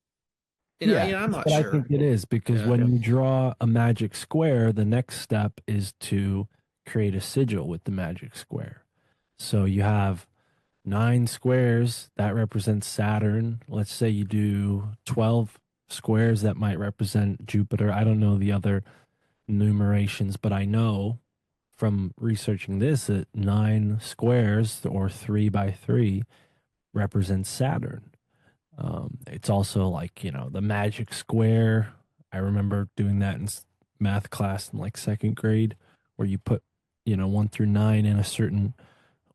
Yeah, I'm not but I sure. think it is because Yeah. when you draw a magic square, the next step is to create a sigil with the magic square. So you have 9 squares that represents Saturn. Let's say you do 12 squares that might represent Jupiter. I don't know the other numerations, but I know from researching this that 9 squares, or 3 by 3, represents Saturn. It's also like, the magic square. I remember doing that in math class in like second grade, where you put, 1 through 9 in a certain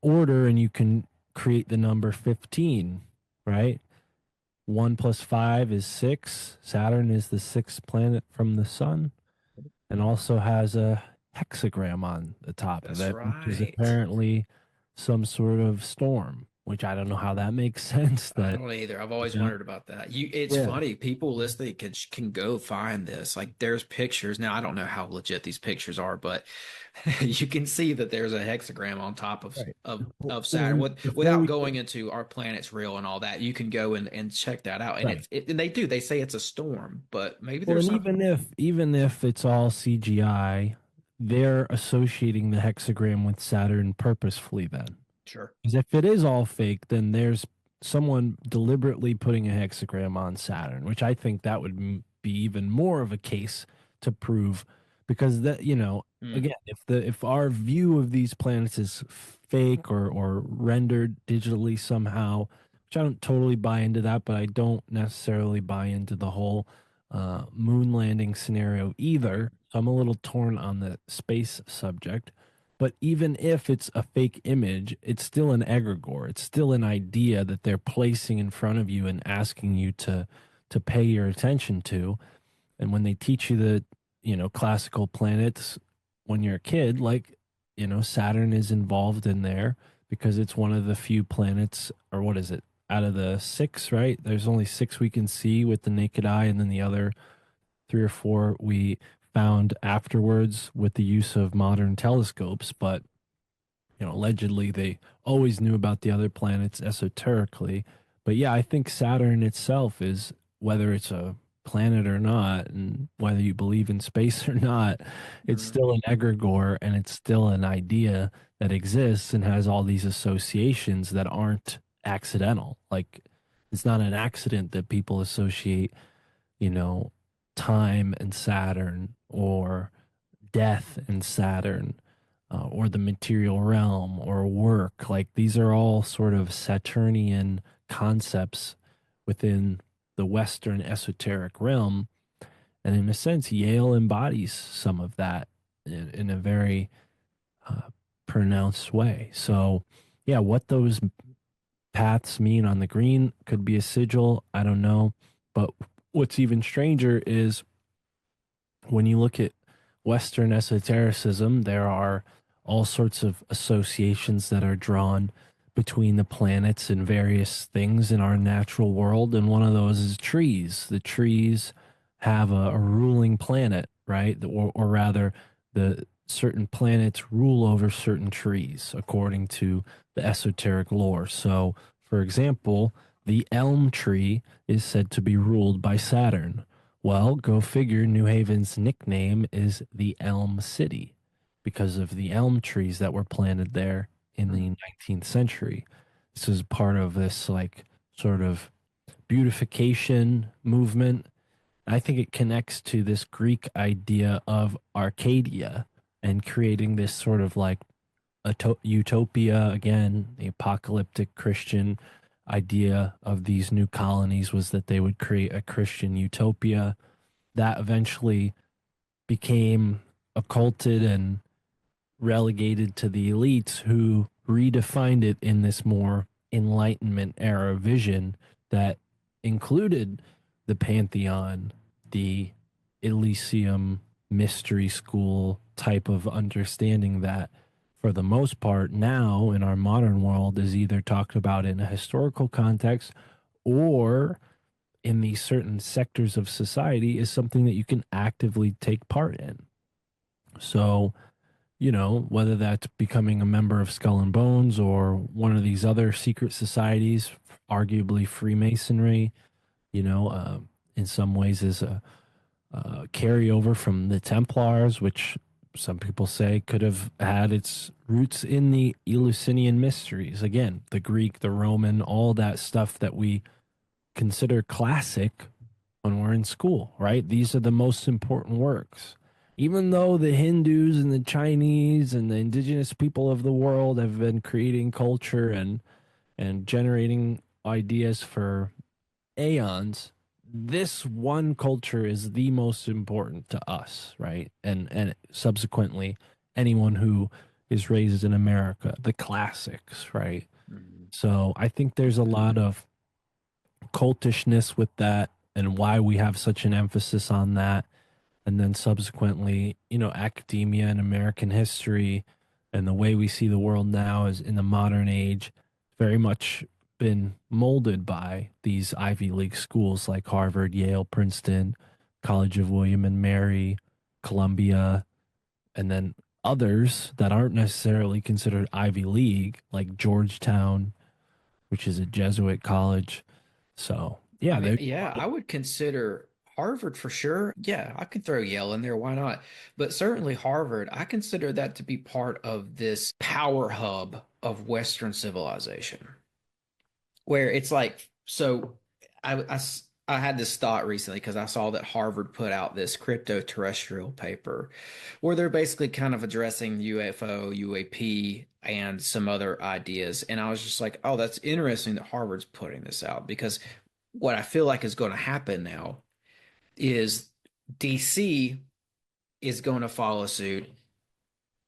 order and you can create the number 15, right? 1 plus 5 is 6. Saturn is the 6th planet from the sun, and also has a hexagram on the top That's of it, which is right. apparently some sort of storm, which I don't know how that makes sense. I That don't either. I've always Yeah. wondered about that. It's Yeah. funny. People listening can go find this. Like there's pictures. Now I don't know how legit these pictures are, but you can see that there's a hexagram on top of Right. of Saturn. Before Without we going into our planet's real and all that, you can go and check that out. And Right. and they do. They say it's a storm, but maybe Well, there's and something. even if it's all CGI, they're associating the hexagram with Saturn purposefully then. Sure. Because if it is all fake, then there's someone deliberately putting a hexagram on Saturn, which I think that would be even more of a case to prove, because that, you know, again, if our view of these planets is fake or rendered digitally somehow, which I don't totally buy into that, but I don't necessarily buy into the whole moon landing scenario either. So I'm a little torn on the space subject. But even if it's a fake image, it's still an egregore. It's still an idea that they're placing in front of you and asking you to pay your attention to. And when they teach you the, you know, classical planets when you're a kid, like, you know, Saturn is involved in there because it's one of the few planets, or what is it, out of the six, right? There's only six we can see with the naked eye, and then the other three or four we found afterwards with the use of modern telescopes. But, you know, allegedly they always knew about the other planets esoterically. But yeah, I think Saturn itself is, whether it's a planet or not, and whether you believe in space or not, it's still an egregore, and it's still an idea that exists and has all these associations that aren't accidental. Like, it's not an accident that people associate, you know, time and Saturn, or death and Saturn, or the material realm, or work. Like, these are all sort of Saturnian concepts within the Western esoteric realm. And in a sense, Yale embodies some of that in a very pronounced way. So, yeah, what those paths mean on the green could be a sigil. I don't know. But what's even stranger is when you look at Western esotericism, there are all sorts of associations that are drawn between the planets and various things in our natural world. And one of those is trees. The trees have a ruling planet, right? Or rather, the certain planets rule over certain trees according to the esoteric lore. So, for example, the elm tree is said to be ruled by Saturn. Well, go figure, New Haven's nickname is the Elm City because of the elm trees that were planted there in the 19th century. This is part of this, like, sort of beautification movement. I think it connects to this Greek idea of Arcadia and creating this sort of like a utopia. Again, the apocalyptic Christian idea of these new colonies was that they would create a Christian utopia that eventually became occulted and relegated to the elites, who redefined it in this more Enlightenment era vision that included the Pantheon, the Elysium mystery school type of understanding that, for the most part, now in our modern world is either talked about in a historical context, or in these certain sectors of society is something that you can actively take part in. So, you know, whether that's becoming a member of Skull and Bones or one of these other secret societies, arguably Freemasonry, you know, in some ways is a carryover from the Templars, which some people say could have had its roots in the Eleusinian mysteries. Again, the Greek, the Roman, all that stuff that we consider classic when we're in school, right? These are the most important works. Even though the Hindus and the Chinese and the indigenous people of the world have been creating culture and generating ideas for aeons, this one culture is the most important to us, right? And subsequently anyone who is raised in America, the classics, right? So I think there's a lot of cultishness with that, and why we have such an emphasis on that. And then subsequently, you know, academia and American history and the way we see the world now is in the modern age very much been molded by these Ivy League schools like Harvard, Yale, Princeton, College of William and Mary, Columbia, and then others that aren't necessarily considered Ivy League, like Georgetown, which is a Jesuit college. So, yeah, I mean, yeah, I would consider Harvard for sure. Yeah, I could throw Yale in there. Why not? But certainly Harvard, I consider that to be part of this power hub of Western civilization, where it's like, so I had this thought recently because I saw that Harvard put out this crypto terrestrial paper where they're basically kind of addressing UFO, UAP, and some other ideas. And I was just like, oh, that's interesting that Harvard's putting this out because what I feel like is going to happen now is DC is going to follow suit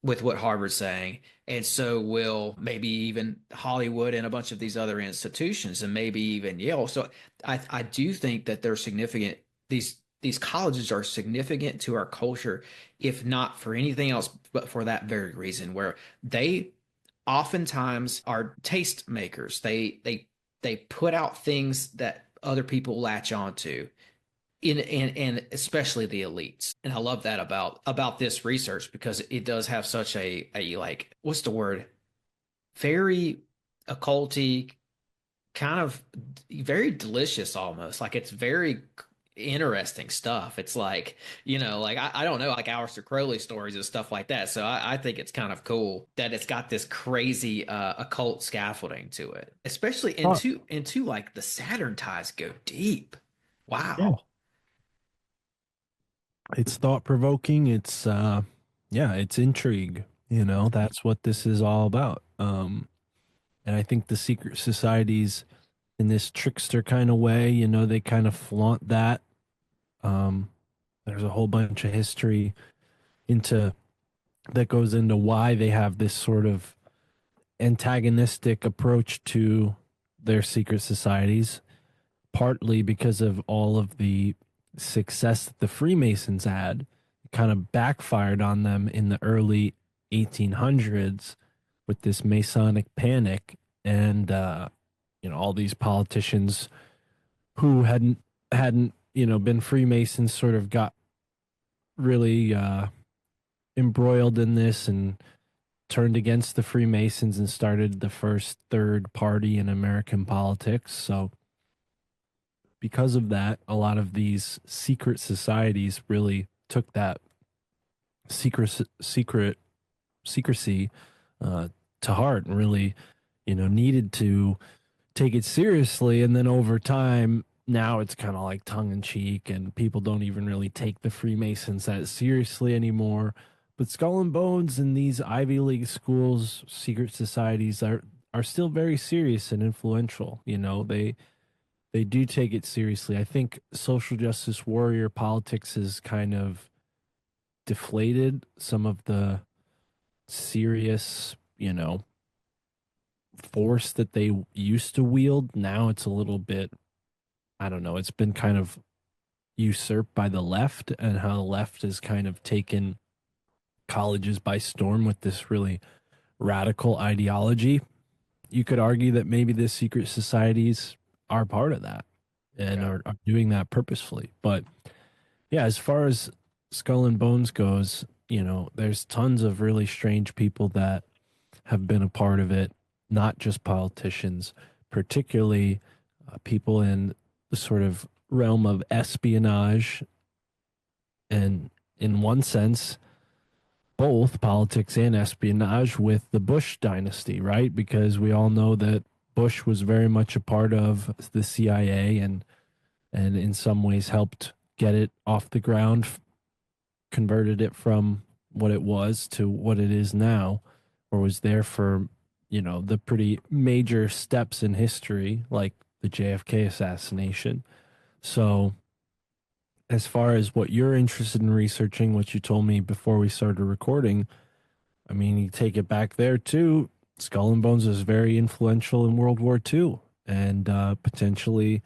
with what Harvard's saying. And so will maybe even Hollywood and a bunch of these other institutions and maybe even Yale. So I do think that they're significant. These colleges are significant to our culture, if not for anything else, but for that very reason, where they oftentimes are taste makers. They put out things that other people latch onto and especially the elites. And I love that about this research because it does have such a like, what's the word, very occulty, kind of very delicious, almost like it's very interesting stuff. It's like, like I don't know, like Aleister Crowley stories and stuff like that. So I think it's kind of cool that it's got this crazy occult scaffolding to it, especially into like the Saturn ties go deep. Wow. Yeah. It's thought provoking. It's it's intrigue. That's what this is all about. And I think the secret societies in this trickster kind of way, they kind of flaunt that. There's a whole bunch of history that goes into why they have this sort of antagonistic approach to their secret societies, partly because of all of the success that the Freemasons had. It kind of backfired on them in the early 1800s with this Masonic panic, and all these politicians who hadn't been Freemasons sort of got really embroiled in this and turned against the Freemasons and started the first third party in American politics. So because of that, a lot of these secret societies really took that secrecy to heart and really, needed to take it seriously. And then over time, now it's kind of like tongue in cheek, and people don't even really take the Freemasons that seriously anymore. But Skull and Bones and these Ivy League schools, secret societies are still very serious and influential. They do take it seriously. I think social justice warrior politics has kind of deflated some of the serious, force that they used to wield. Now it's a little bit, I don't know, it's been kind of usurped by the left, and how the left has kind of taken colleges by storm with this really radical ideology. You could argue that maybe the secret societies are part of that and are doing that purposefully. But yeah, as far as Skull and Bones goes, there's tons of really strange people that have been a part of it, not just politicians, particularly people in the sort of realm of espionage. And in one sense, both politics and espionage with the Bush dynasty, right? Because we all know that Bush was very much a part of the CIA and in some ways helped get it off the ground, converted it from what it was to what it is now, or was there for, the pretty major steps in history, like the JFK assassination. So as far as what you're interested in researching, what you told me before we started recording, I mean, you take it back there too. Skull and Bones was very influential in World War II and potentially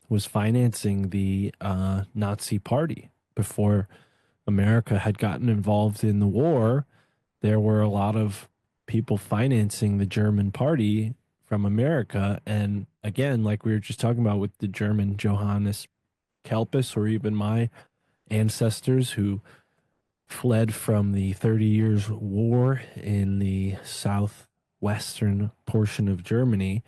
was financing the Nazi party. Before America had gotten involved in the war, there were a lot of people financing the German party from America. And again, like we were just talking about with the German Johannes Kelpis, or even my ancestors who fled from the 30 Years' War in the southwestern portion of Germany,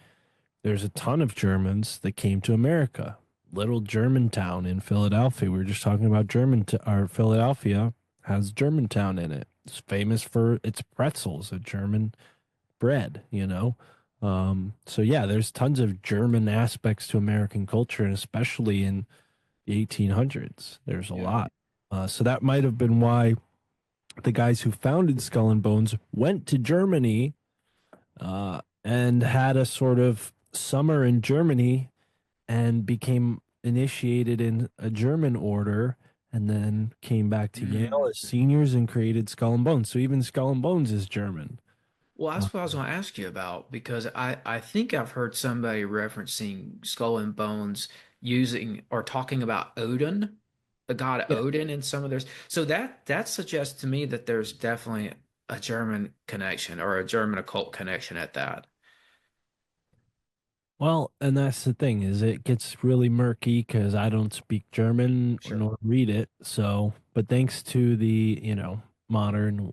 there's a ton of Germans that came to America. little Germantown in Philadelphia. We were just talking about or Philadelphia has Germantown in it. It's famous for its pretzels, a German bread, you know. So yeah, there's tons of German aspects to American culture, and especially in the 1800s, there's a Yeah. lot. So that might have been why the guys who founded Skull and Bones went to Germany and had a sort of summer in Germany and became initiated in a German order and then came back to Yale as seniors and created Skull and Bones. So even Skull and Bones is German. Well, that's what I was going to ask you about because I think I've heard somebody referencing Skull and Bones using or talking about Odin, the god Yeah. Odin in some of theirs. So that suggests to me that there's definitely a German connection or a German occult connection at that. Well, and that's the thing is it gets really murky because I don't speak German Sure. nor read it. So, but thanks to the, modern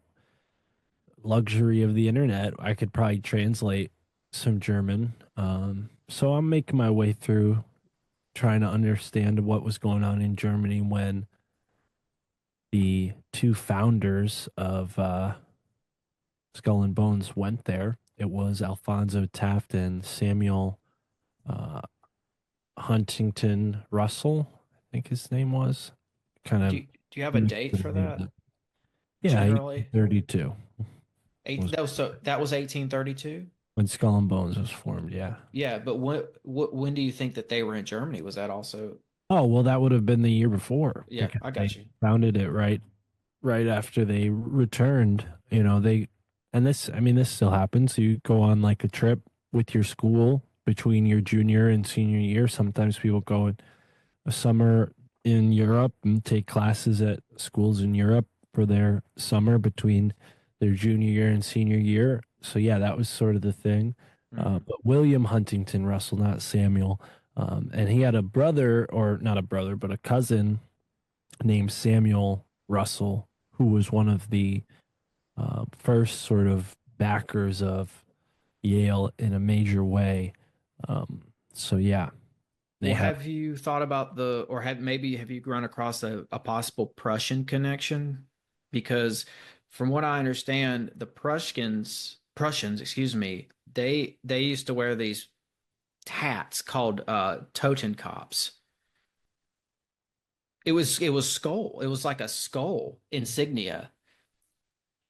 luxury of the internet, I could probably translate some German. So I'm making my way through trying to understand what was going on in Germany when the two founders of Skull and Bones went there. It was Alfonso Taft and Samuel uh, Huntington Russell, I think his name was. Kind Do of. you, do you have a date for that Yeah, generally? 1832 was That was 1832? when Skull and Bones was formed. Yeah. Yeah, but when do you think that they were in Germany? Was that also? Oh, well, that would have been the year before Yeah, because I got they you. founded it right after they returned. And this, I mean, this still happens. You go on like a trip with your school between your junior and senior year. Sometimes people go a summer in Europe and take classes at schools in Europe for their summer between their junior year and senior year. So yeah, that was sort of the thing. Mhm. But William Huntington Russell, not Samuel, and he had a brother, or not a brother, but a cousin named Samuel Russell, who was one of the first sort of backers of Yale in a major way. So yeah, they Well, had. have you thought about or have you run across a possible Prussian connection? Because from what I understand, the Prussians, excuse me, they used to wear these hats called Totenkopf. It was skull. It was like a skull insignia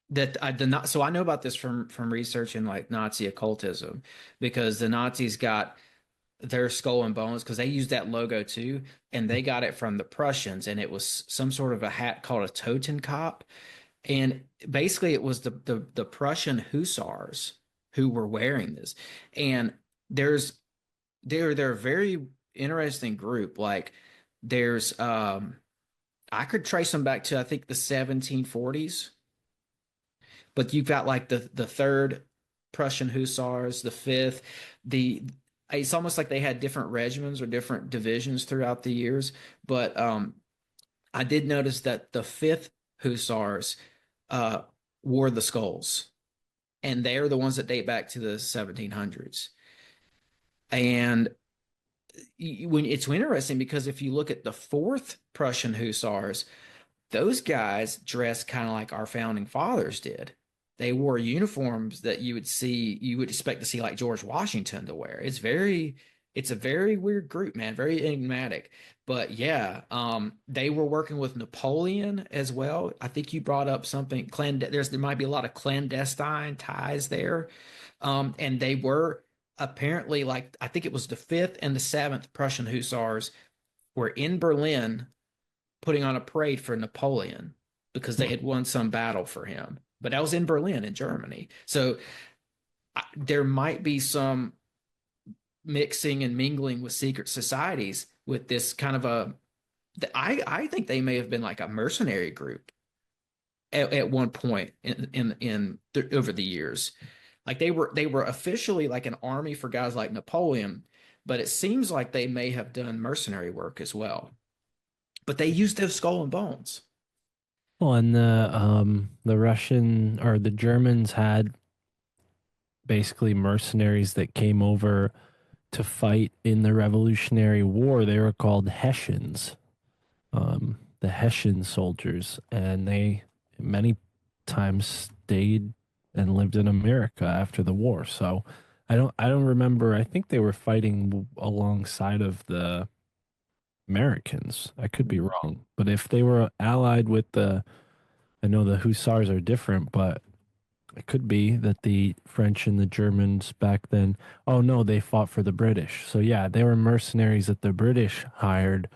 that I did not. So I know about this from researching like Nazi occultism because the Nazis got their skull and bones because they used that logo too, and they got it from the Prussians, and it was some sort of a hat called a Totenkopf, and basically it was the Prussian hussars who were wearing this, and there's they're a very interesting group. Like there's I could trace them back to I think the 1740s, but you've got like the third Prussian hussars, the fifth, the it's almost like they had different regiments or different divisions throughout the years. But I did notice that the fifth hussars uh, wore the skulls, and they're the ones that date back to the 1700s. And when it's interesting because if you look at the fourth Prussian hussars, those guys dressed kind of like our founding fathers did. They wore uniforms that you would expect to see like George Washington to wear. It's a very weird group, man, very enigmatic. But yeah, they were working with Napoleon as well. I think you brought up something there might be a lot of clandestine ties there. And they were apparently like I think it was the fifth and the seventh Prussian Hussars were in Berlin putting on a parade for Napoleon because they had won some battle for him. But that was in Berlin, in Germany. So there might be some mixing and mingling with secret societies with this kind of I think they may have been like a mercenary group at one point over the years. Like they were officially like an army for guys like Napoleon, but it seems like they may have done mercenary work as well. But they used those skull and bones. Well, and the Russian or the Germans had basically mercenaries that came over to fight in the Revolutionary War. They were called Hessians, the Hessian soldiers, and they many times stayed and lived in America after the war. So I don't remember. I think they were fighting alongside of the Americans. I could be wrong, but if they were allied with I know the Hussars are different, but it could be that the French and the Germans back then, oh no, they fought for the British. So yeah, they were mercenaries that the British hired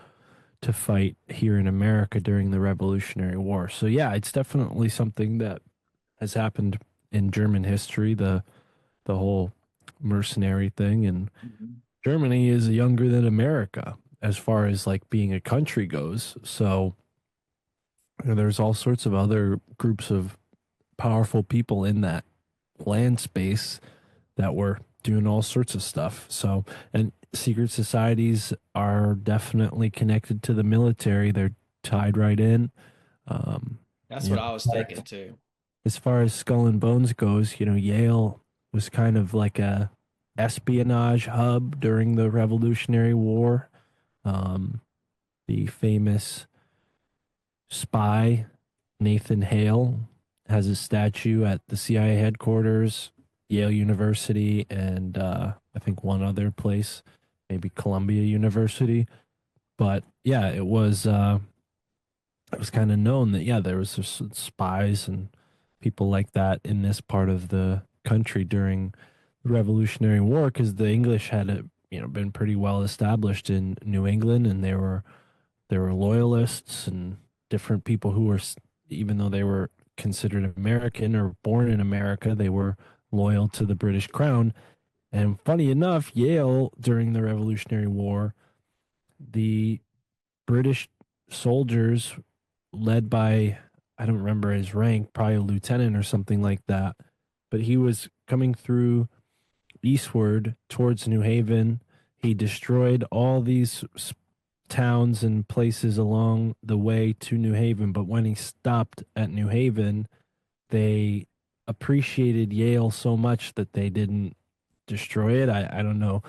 to fight here in America during the Revolutionary War. So yeah, it's definitely something that has happened in German history, the whole mercenary thing. And Mhm. Germany is younger than America as far as like being a country goes. So there's all sorts of other groups of powerful people in that land space that were doing all sorts of stuff. So, and secret societies are definitely connected to the military. They're tied right in. Um, That's you what know, I was thinking too. as far as Skull and Bones goes, Yale was kind of like a espionage hub during the Revolutionary War. Um, the famous spy Nathan Hale has a statue at the CIA headquarters, Yale University, and I think one other place, maybe Columbia University. But yeah, it was kind of known that yeah, there was just spies and people like that in this part of the country during the Revolutionary War because the English had been pretty well established in New England, and there were loyalists and different people who were, even though they were considered American or born in America, they were loyal to the British crown. And funny enough, Yale during the Revolutionary War, the British soldiers led by, I don't remember his rank, probably a lieutenant or something like that, but he was coming through eastward towards New Haven. He destroyed all these towns and places along the way to New Haven. But when he stopped at New Haven, they appreciated Yale so much that they didn't destroy it. I don't know.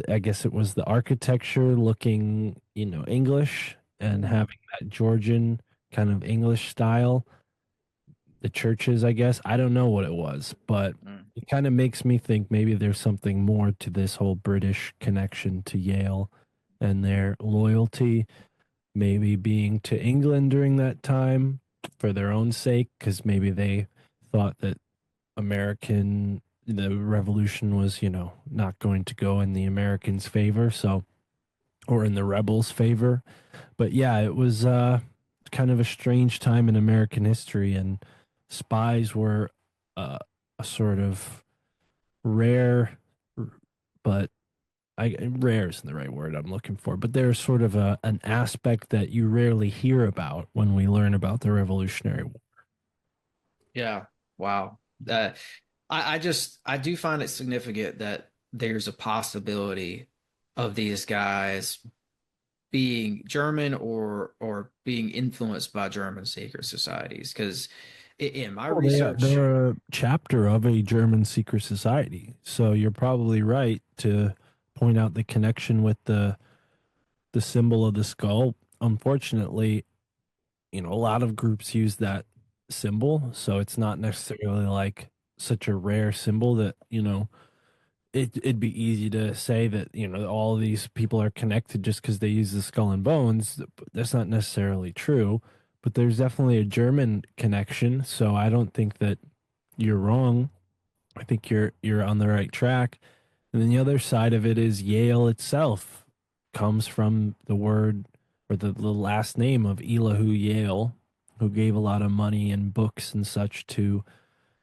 I guess it was the architecture looking, English and having that Georgian kind of English style. The churches, I guess. I don't know what it was, but Mm. it kind of makes me think maybe there's something more to this whole British connection to Yale and their loyalty, maybe being to England during that time for their own sake, because maybe they thought that the revolution was, not going to go in the Americans' favor, so, or in the rebels' favor. But yeah, it was kind of a strange time in American history, and spies were a sort of rare, but rare isn't the right word I'm looking for, but there's sort of an aspect that you rarely hear about when we learn about the Revolutionary War. Yeah. Wow. I do find it significant that there's a possibility of these guys being German or being influenced by German secret societies. Because in my Well, research, they're a chapter of a German secret society, so you're probably right to point out the connection with the symbol of the skull. Unfortunately, a lot of groups use that symbol, so it's not necessarily like such a rare symbol that, it'd be easy to say that, all of these people are connected just because they use the skull and bones. That's not necessarily true, but there's definitely a German connection, so I don't think that you're wrong. I think you're on the right track. And then the other side of it is Yale itself comes from the word or the last name of Elihu Yale, who gave a lot of money and books and such to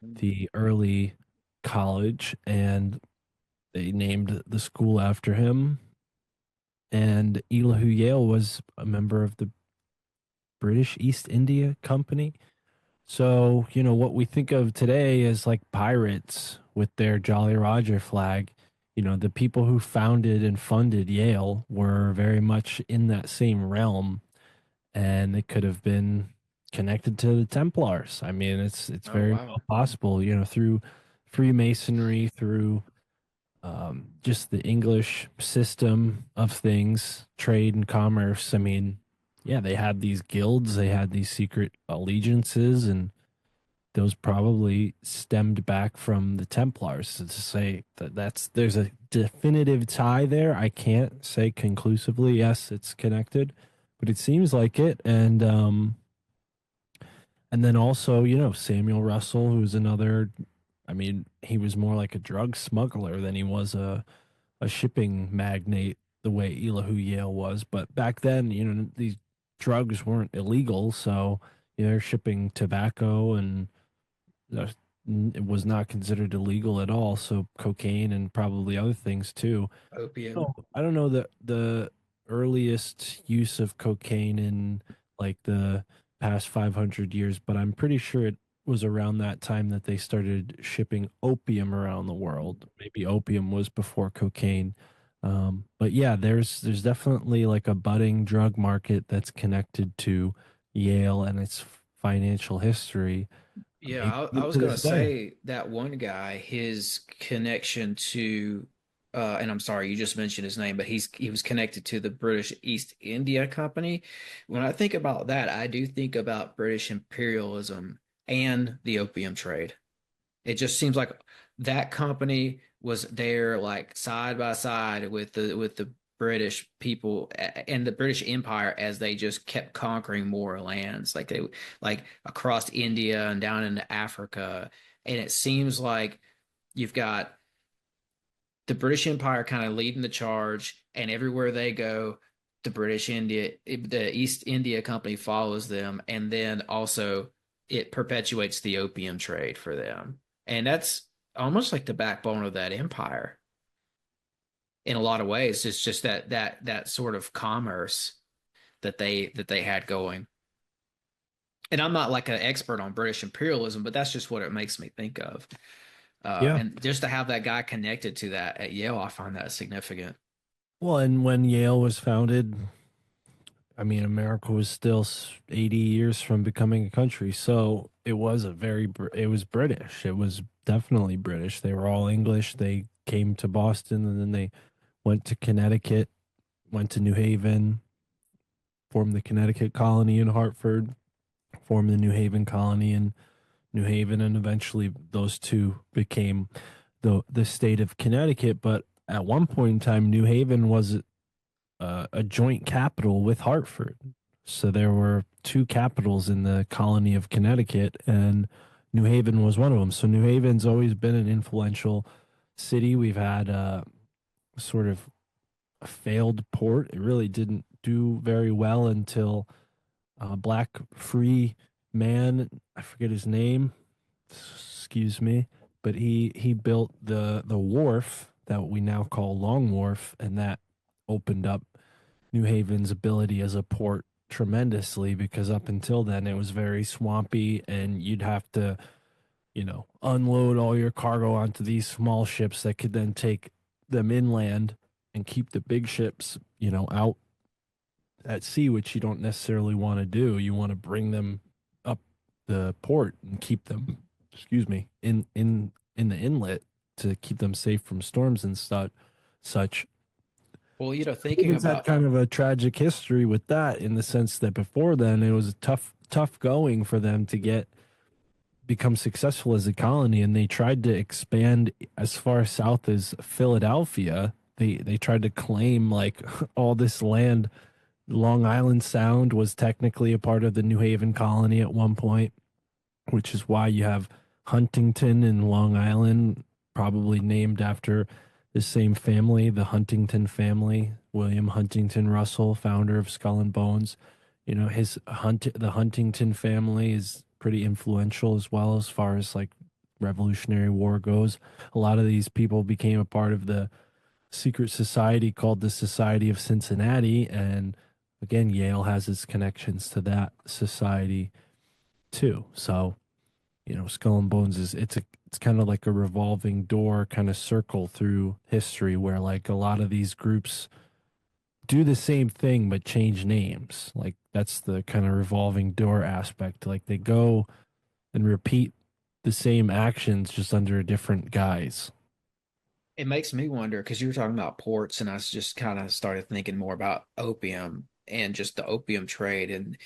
the early college, and they named the school after him. And Elihu Yale was a member of the British East India Company. So, what we think of today as like pirates with their Jolly Roger flag, the people who founded and funded Yale were very much in that same realm, and it could have been connected to the Templars. I mean, it's oh very wow. well possible, through Freemasonry, through just the English system of things, trade and commerce. I mean, yeah, they had these guilds, they had these secret allegiances, and those probably stemmed back from the Templars. So to say that there's a definitive tie there, I can't say conclusively. Yes, it's connected, but it seems like it. And then also, Samuel Russell, who's another. I mean, he was more like a drug smuggler than he was a shipping magnate the way Elihu Yale was. But back then, these drugs weren't illegal, so they're shipping tobacco and uh, it was not considered illegal at all. So cocaine and probably other things too. Opium. Oh, I don't know the earliest use of cocaine in like the past 500 years, but I'm pretty sure it was around that time that they started shipping opium around the world. Maybe opium was before cocaine. But yeah, there's definitely like a budding drug market that's connected to Yale and its financial history. I Yeah, mean, I was to gonna this day. say that one guy, his connection to, and I'm sorry, you just mentioned his name, but he was connected to the British East India Company. When I think about that, I do think about British imperialism and the opium trade. It just seems like that company was there like side by side with the British people and the British Empire as they just kept conquering more lands, like they like across India and down into Africa. And it seems like you've got the British Empire kind of leading the charge, and everywhere they go, the East India Company follows them, and then also it perpetuates the opium trade for them, and that's almost like the backbone of that empire in a lot of ways. It's just that sort of commerce that they had going. And I'm not like an expert on British imperialism, but that's just what it makes me think of. Yeah. And just to have that guy connected to that at Yale, I find that significant. Well, and when Yale was founded, I mean, America was still 80 years from becoming a country. So it was it was British. It was definitely British. They were all English. They came to Boston and then they went to Connecticut, went to New Haven, formed the Connecticut colony in Hartford, formed the New Haven colony in New Haven, and eventually those two became the state of Connecticut. But at one point in time, New Haven was a joint capital with Hartford. So there were two capitals in the colony of Connecticut, and New Haven was one of them. So New Haven's always been an influential city. We've had sort of a failed port. It really didn't do very well until a black free man, I forget his name, excuse me, but he built the wharf that we now call Long Wharf, and that opened up New Haven's ability as a port tremendously, because up until then it was very swampy and you'd have to, unload all your cargo onto these small ships that could then take them inland and keep the big ships, out at sea, which you don't necessarily want to do. You want to bring them up the port and keep them, excuse me, in the inlet to keep them safe from storms and such. Well, thinking It's had about kind of a tragic history with that, in the sense that before then it was tough going for them to become successful as a colony, and they tried to expand as far south as Philadelphia. They tried to claim like all this land. Long Island Sound was technically a part of the New Haven colony at one point, which is why you have Huntington in Long Island, probably named after the same family, the Huntington family. William Huntington Russell, founder of Skull and Bones. The Huntington family is pretty influential as well, as far as like Revolutionary War goes. A lot of these people became a part of the secret society called the Society of Cincinnati, and again, Yale has its connections to that society too. So, Skull and Bones it's kind of like a revolving door kind of circle through history, where like a lot of these groups do the same thing but change names. Like that's the kind of revolving door aspect. Like they go and repeat the same actions just under a different guise. it makes me wonder because you were talking about ports, and I just kind of started thinking more about opium and just the opium trade. And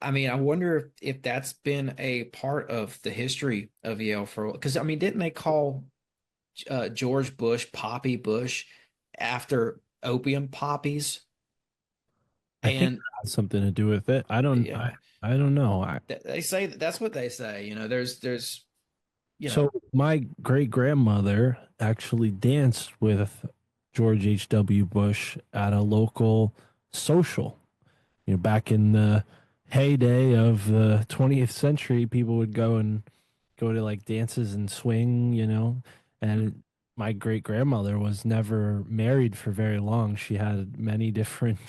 I mean, I wonder if that's been a part of the history of Yale for, because I mean, didn't they call George Bush Poppy Bush after opium poppies? I think And it has something to do with it. yeah, I don't know. they say that's what they say. There's, you So know, my great grandmother actually danced with George H.W. Bush at a local social. Back in the heyday of the 20th century, people would go to like dances and swing, and my great grandmother was never married for very long. She had many different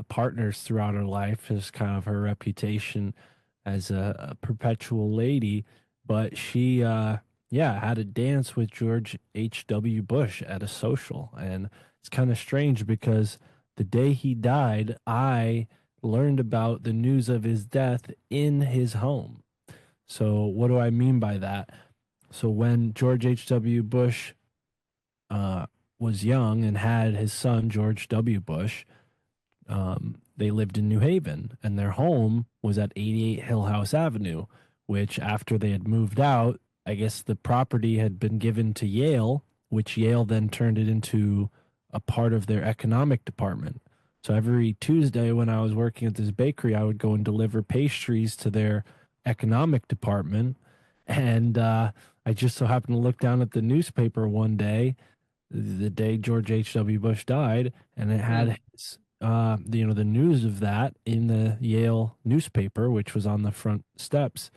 partners throughout her life, as kind of her reputation as a perpetual lady. But she, yeah, had a dance with George H.W. Bush at a social. And it's kind of strange because the day he died, I learned about the news of his death in his home. So, what do I mean by that? So, when George H.W. Bush uh, was young and had his son, George W. Bush, they lived in New Haven, and their home was at 88 Hill House Avenue, which, after they had moved out, I guess the property had been given to Yale, which Yale then turned it into a part of their economic department. So every Tuesday when I was working at this bakery, I would go and deliver pastries to their economic department. And I just so happened to look down at the newspaper one day, the day George H.W. Bush died, and it mm, had his, the news of that in the Yale newspaper, which was on the front steps.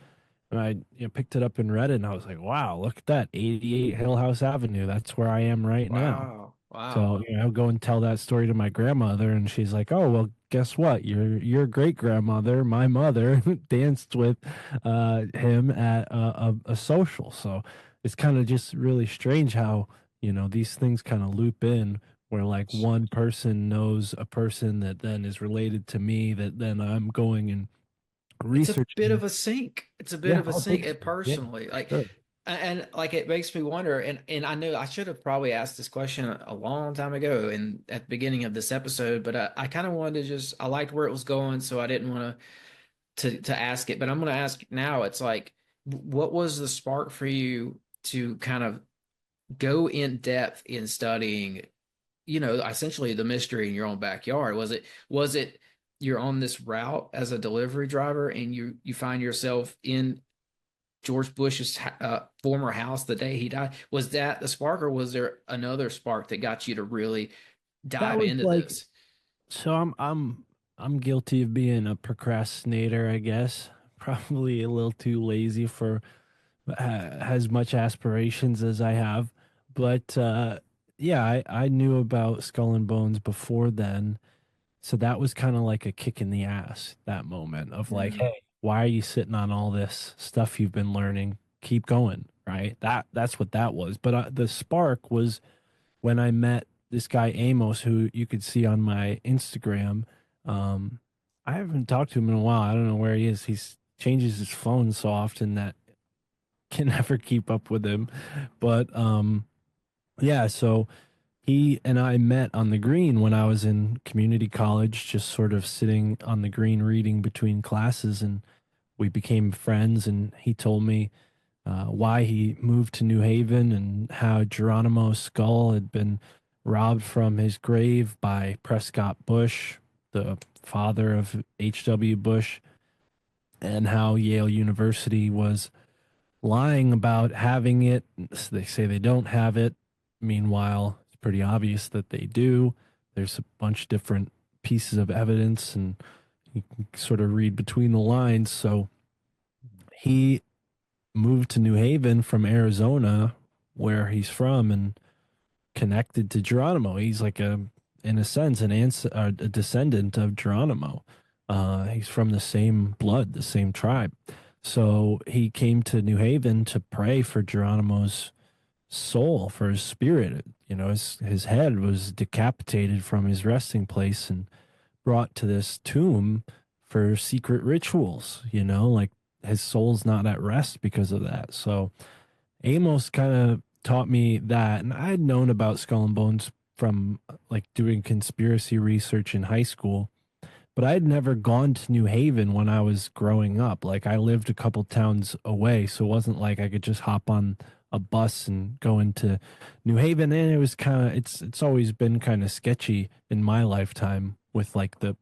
And I picked it up and read it, and I was like, wow, look at that, 88 Hill House Avenue. That's where I am right now. wow, wow. So, I'll go and tell that story to my grandmother, and she's like, "Oh, well, guess what? Your great grandmother, my mother, danced with him at a social." So it's kind of just really strange how these things kind of loop in, where like one person knows a person that then is related to me, that then I'm going and It's a bit researching. of a sync. It's a bit Yeah, of a oh, sync. big It thing. Yeah, personally, like, sure. and like it makes me wonder. And I knew I should have probably asked this question a long time ago and at the beginning of this episode, but I kind of wanted to just I liked where it was going, so I didn't want to ask it. But I'm going to ask now. It's like, what was the spark for you to kind of go in depth in studying, essentially the mystery in your own backyard? Was it you're on this route as a delivery driver and you find yourself in George Bush's former house the day he died? Was that the spark, or was there another spark that got you to really That dive was into like, this? so I'm guilty of being a procrastinator, I guess. Probably a little too lazy for as much aspirations as I have. But yeah, I knew about Skull and Bones before then. So that was kind of like a kick in the ass, that moment of like, Mm, hey, why are you sitting on all this stuff you've been learning? Keep going, right? That's what that was. But the spark was when I met this guy Amos, who you could see on my Instagram. Um, I haven't talked to him in a while. I don't know where he is. He's changes his phone so often that can never keep up with him. But yeah, so he and I met on the green when I was in community college, just sort of sitting on the green reading between classes, and we became friends. And he told me why he moved to New Haven and how Geronimo's skull had been robbed from his grave by Prescott Bush, the father of H.W. Bush, and how Yale University was lying about having it. They say they don't have it. Meanwhile, it's pretty obvious that they do. There's a bunch of different pieces of evidence, and you can sort of read between the lines. So he moved to New Haven from Arizona, where he's from, and connected to Geronimo. He's like in a sense, a descendant of Geronimo. He's from the same blood, the same tribe. So he came to New Haven to pray for Geronimo's soul, for his spirit. His head was decapitated from his resting place and brought to this tomb for secret rituals, like his soul's not at rest because of that. So Amos kind of taught me that. And I had known about Skull and Bones from like doing conspiracy research in high school, but I had never gone to New Haven when I was growing up. Like I lived a couple towns away, so it wasn't like I could just hop on a bus and go into New Haven. And it was kind of it's always been kind of sketchy in my lifetime with like the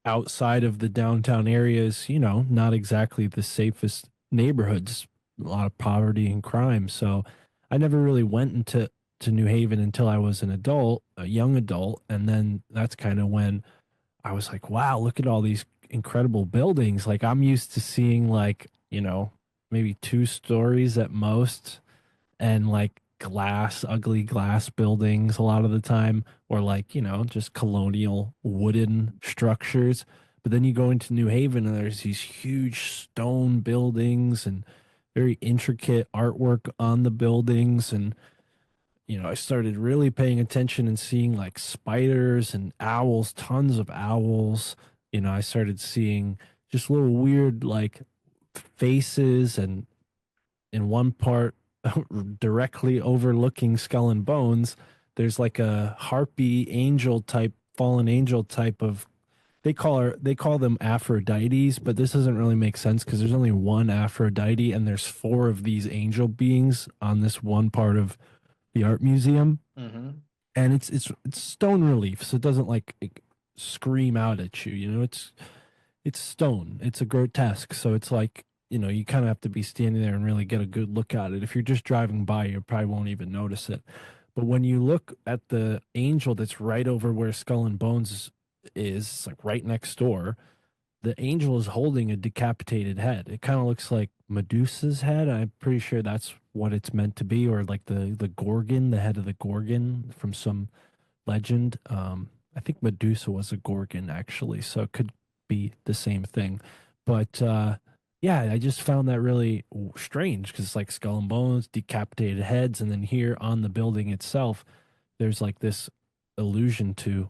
outside of the downtown areas, you know, not exactly the safest neighborhoods, a lot of poverty and crime. So I never really went into to New Haven until I was an adult, a young adult, and then that's kind of when I was like, wow, look at all these incredible buildings. Like I'm used to seeing like, you know, maybe two stories at most and like glass, ugly glass buildings a lot of the time, or like, you know, just colonial wooden structures. But then you go into New Haven and there's these huge stone buildings and very intricate artwork on the buildings. And, you know, I started really paying attention and seeing like spiders and owls, tons of owls. You know, I started seeing just little weird like faces, and in one part directly overlooking Skull and Bones, there's like a harpy angel type, fallen angel type of, they call them Aphrodites, but this doesn't really make sense because there's only one Aphrodite and there's four of these angel beings on this one part of the art museum. Mm-hmm. And it's stone relief, so it doesn't like scream out at you, you know, it's stone. It's a grotesque. So it's like, you know, you kind of have to be standing there and really get a good look at it. If you're just driving by, you probably won't even notice it. But when you look at the angel that's right over where Skull and Bones is, like right next door, the angel is holding a decapitated head. It kind of looks like Medusa's head. I'm pretty sure that's what it's meant to be, or like the Gorgon, the head of the Gorgon from some legend. I think Medusa was a Gorgon actually, so it could be the same thing. But yeah, I just found that really strange because it's like Skull and Bones, decapitated heads, and then here on the building itself, there's like this allusion to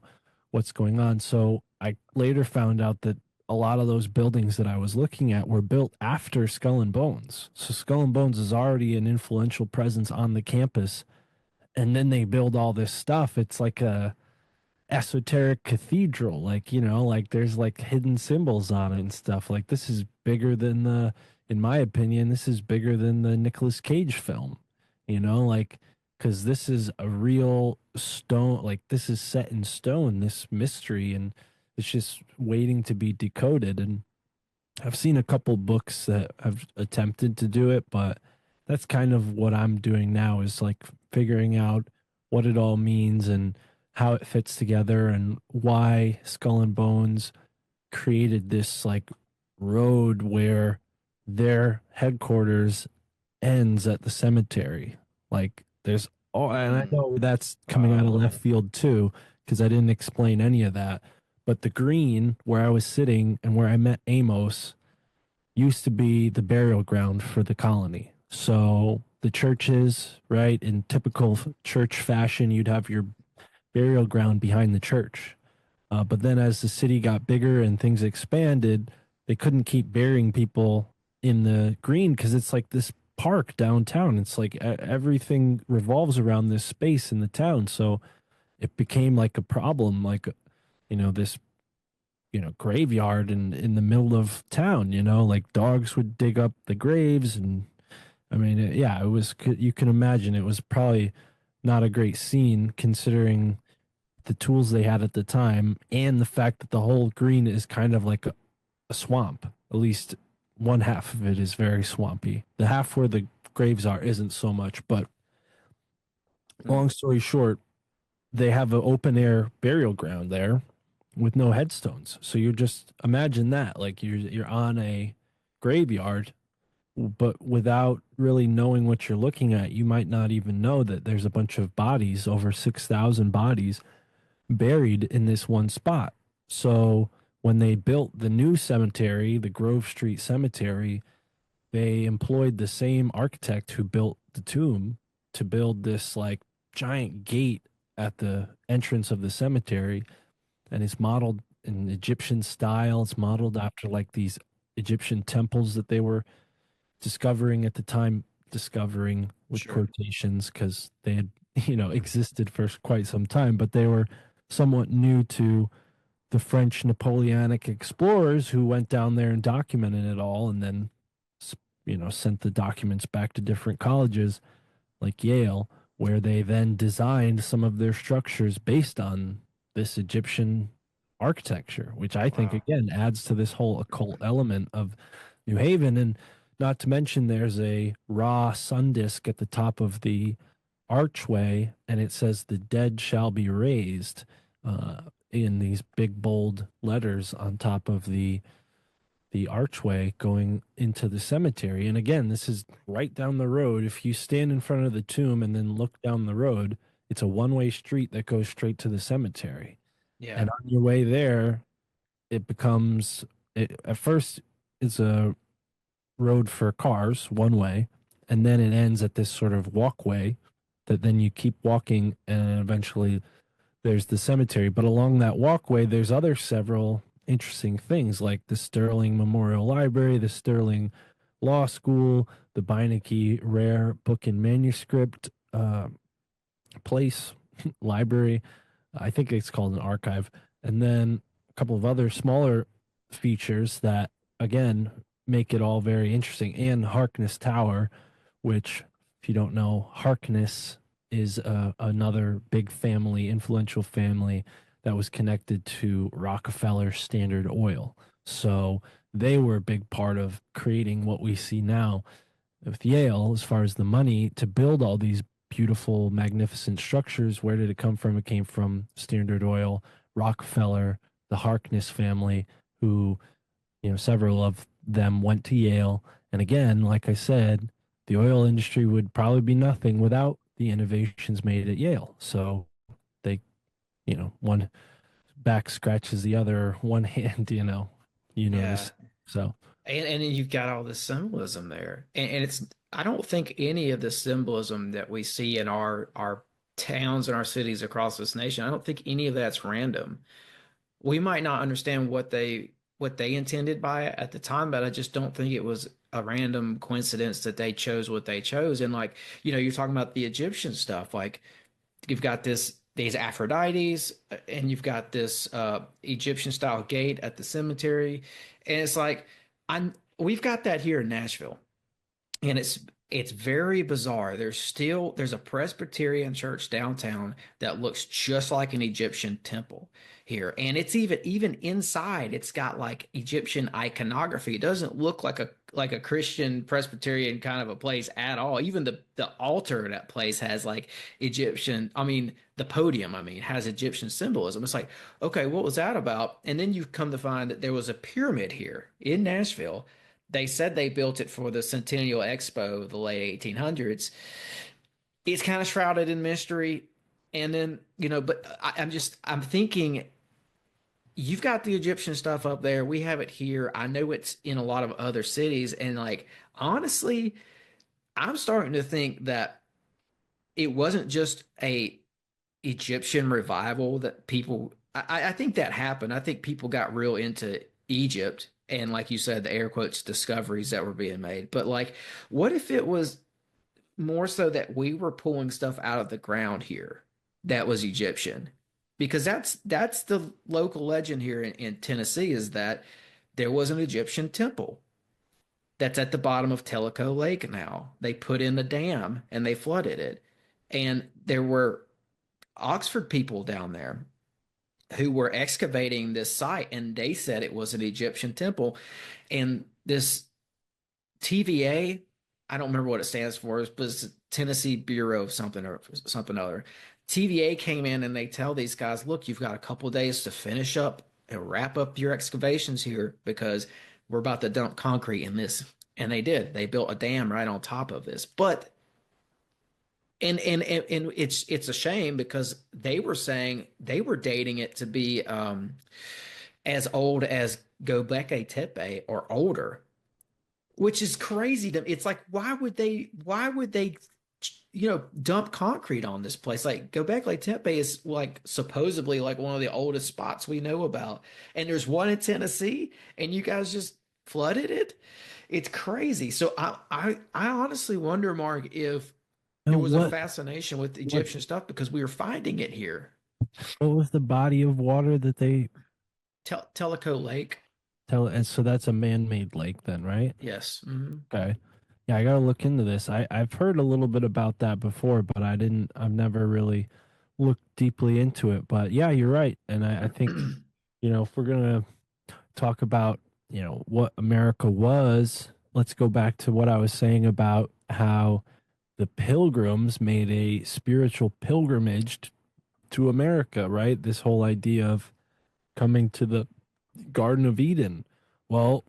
what's going on. So I later found out that a lot of those buildings that I was looking at were built after Skull and Bones. So Skull and Bones is already an influential presence on the campus, and then they build all this stuff. It's like a esoteric cathedral, like, you know, like there's like hidden symbols on it and stuff. Like this is bigger than the, in my opinion, this is bigger than the Nicolas Cage film, you know, like because this is a real stone, like this is set in stone, this mystery, and it's just waiting to be decoded. And I've seen a couple books that have attempted to do it, but that's kind of what I'm doing now, is like figuring out what it all means and how it fits together and why Skull and Bones created this like road where their headquarters ends at the cemetery. Like there's, oh, and I know that's coming out of left field too, because I didn't explain any of that. But the green where I was sitting and where I met Amos used to be the burial ground for the colony. So the churches, right, in typical church fashion, you'd have your burial ground behind the church. But then as the city got bigger and things expanded, they couldn't keep burying people in the green because it's like this park downtown. It's like everything revolves around this space in the town. So it became like a problem, like, you know, this, you know, graveyard in the middle of town, you know, like dogs would dig up the graves. And I mean, yeah, it was, you can imagine it was probably not a great scene considering the tools they had at the time and the fact that the whole green is kind of like a swamp. At least one half of it is very swampy. The half where the graves are isn't so much, but long story short, they have an open air burial ground there with no headstones. So you just imagine that, like you're on a graveyard, but without really knowing what you're looking at, you might not even know that there's a bunch of bodies, over 6,000 bodies buried in this one spot. So when they built the new cemetery, the Grove Street Cemetery, they employed the same architect who built the tomb to build this like giant gate at the entrance of the cemetery. And it's modeled in Egyptian style. It's modeled after like these Egyptian temples that they were discovering at the time. discovering with Sure. quotations because they had, existed for quite some time, but they were somewhat new to the French Napoleonic explorers who went down there and documented it all and then, sent the documents back to different colleges like Yale, where they then designed some of their structures based on this Egyptian architecture, which I think Wow. again adds to this whole occult element of New Haven. And not to mention, there's a raw sun disk at the top of the archway, and it says, "The dead shall be raised," in these big bold letters on top of the archway going into the cemetery. And again, this is right down the road. If you stand in front of the tomb and then look down the road, it's a one-way street that goes straight to the cemetery. Yeah. And on your way there, it becomes at first it's a road for cars, one way, and then it ends at this sort of walkway that then you keep walking and eventually there's the cemetery. But along that walkway, there's other several interesting things like the Sterling Memorial Library, the Sterling Law School, the Beinecke Rare Book and Manuscript place, library. I think it's called an archive. And then a couple of other smaller features that, again, make it all very interesting. And Harkness Tower, which, if you don't know, Harkness is another big family, influential family that was connected to Rockefeller Standard Oil. So they were a big part of creating what we see now with Yale as far as the money to build all these beautiful, magnificent structures. Where did it come from? It came from Standard Oil, Rockefeller, the Harkness family, who, several of them went to Yale. And again, like I said, the oil industry would probably be nothing without the innovations made at Yale. So they, one back scratches the other, one hand, Yeah. this. So And then you've got all this symbolism there. And it's I don't think any of the symbolism that we see in our towns and our cities across this nation, I don't think any of that's random. We might not understand what they intended by it at the time, but I just don't think it was a random coincidence that they chose what they chose. And like, you're talking about the Egyptian stuff, like you've got these Aphrodites, and you've got this Egyptian style gate at the cemetery, and it's like we've got that here in Nashville, and it's very bizarre. There's a Presbyterian church downtown that looks just like an Egyptian temple here, and it's even inside. It's got like Egyptian iconography. It doesn't look like a Christian Presbyterian kind of a place at all. Even the altar of that place has like Egyptian. I mean, the podium. I mean, has Egyptian symbolism. It's like, okay, what was that about? And then you come to find that there was a pyramid here in Nashville. They said they built it for the Centennial Expo of the late 1800s. It's kind of shrouded in mystery. And then, but I'm thinking you've got the Egyptian stuff up there. We have it here. I know it's in a lot of other cities. And like, honestly, I'm starting to think that it wasn't just a Egyptian revival that I think that happened. I think people got real into Egypt and, like you said, the air quotes discoveries that were being made. But like, what if it was more so that we were pulling stuff out of the ground here that was Egyptian? Because that's the local legend here in Tennessee, is that there was an Egyptian temple that's at the bottom of Tellico Lake now. They put in a dam and they flooded it. And there were Oxford people down there who were excavating this site, and they said it was an Egyptian temple. And this TVA, I don't remember what it stands for, but it's Tennessee Bureau of something or something other. TVA came in and they tell these guys, look, you've got a couple of days to finish up and wrap up your excavations here because we're about to dump concrete in this. And they did. They built a dam right on top of this. But and it's a shame because they were saying they were dating it to be as old as Göbekli Tepe or older, which is crazy to me. It's like, why would they dump concrete on this place? Like, Göbekli Tepe is like supposedly like one of the oldest spots we know about, and there's one in Tennessee, and you guys just flooded it. It's crazy. So I honestly wonder, Mark, if there Now, was a fascination with what Egyptian stuff because we were finding it here. what was the body of water that they Tellico Lake. tell? And so that's a man-made lake, then, right? Yes. Hmm. Okay. Yeah, I gotta look into this. I've heard a little bit about that before, but I've never really looked deeply into it. But yeah, you're right. And I think, if we're gonna talk about, what America was, let's go back to what I was saying about how the pilgrims made a spiritual pilgrimage to America, right? This whole idea of coming to the Garden of Eden. Well,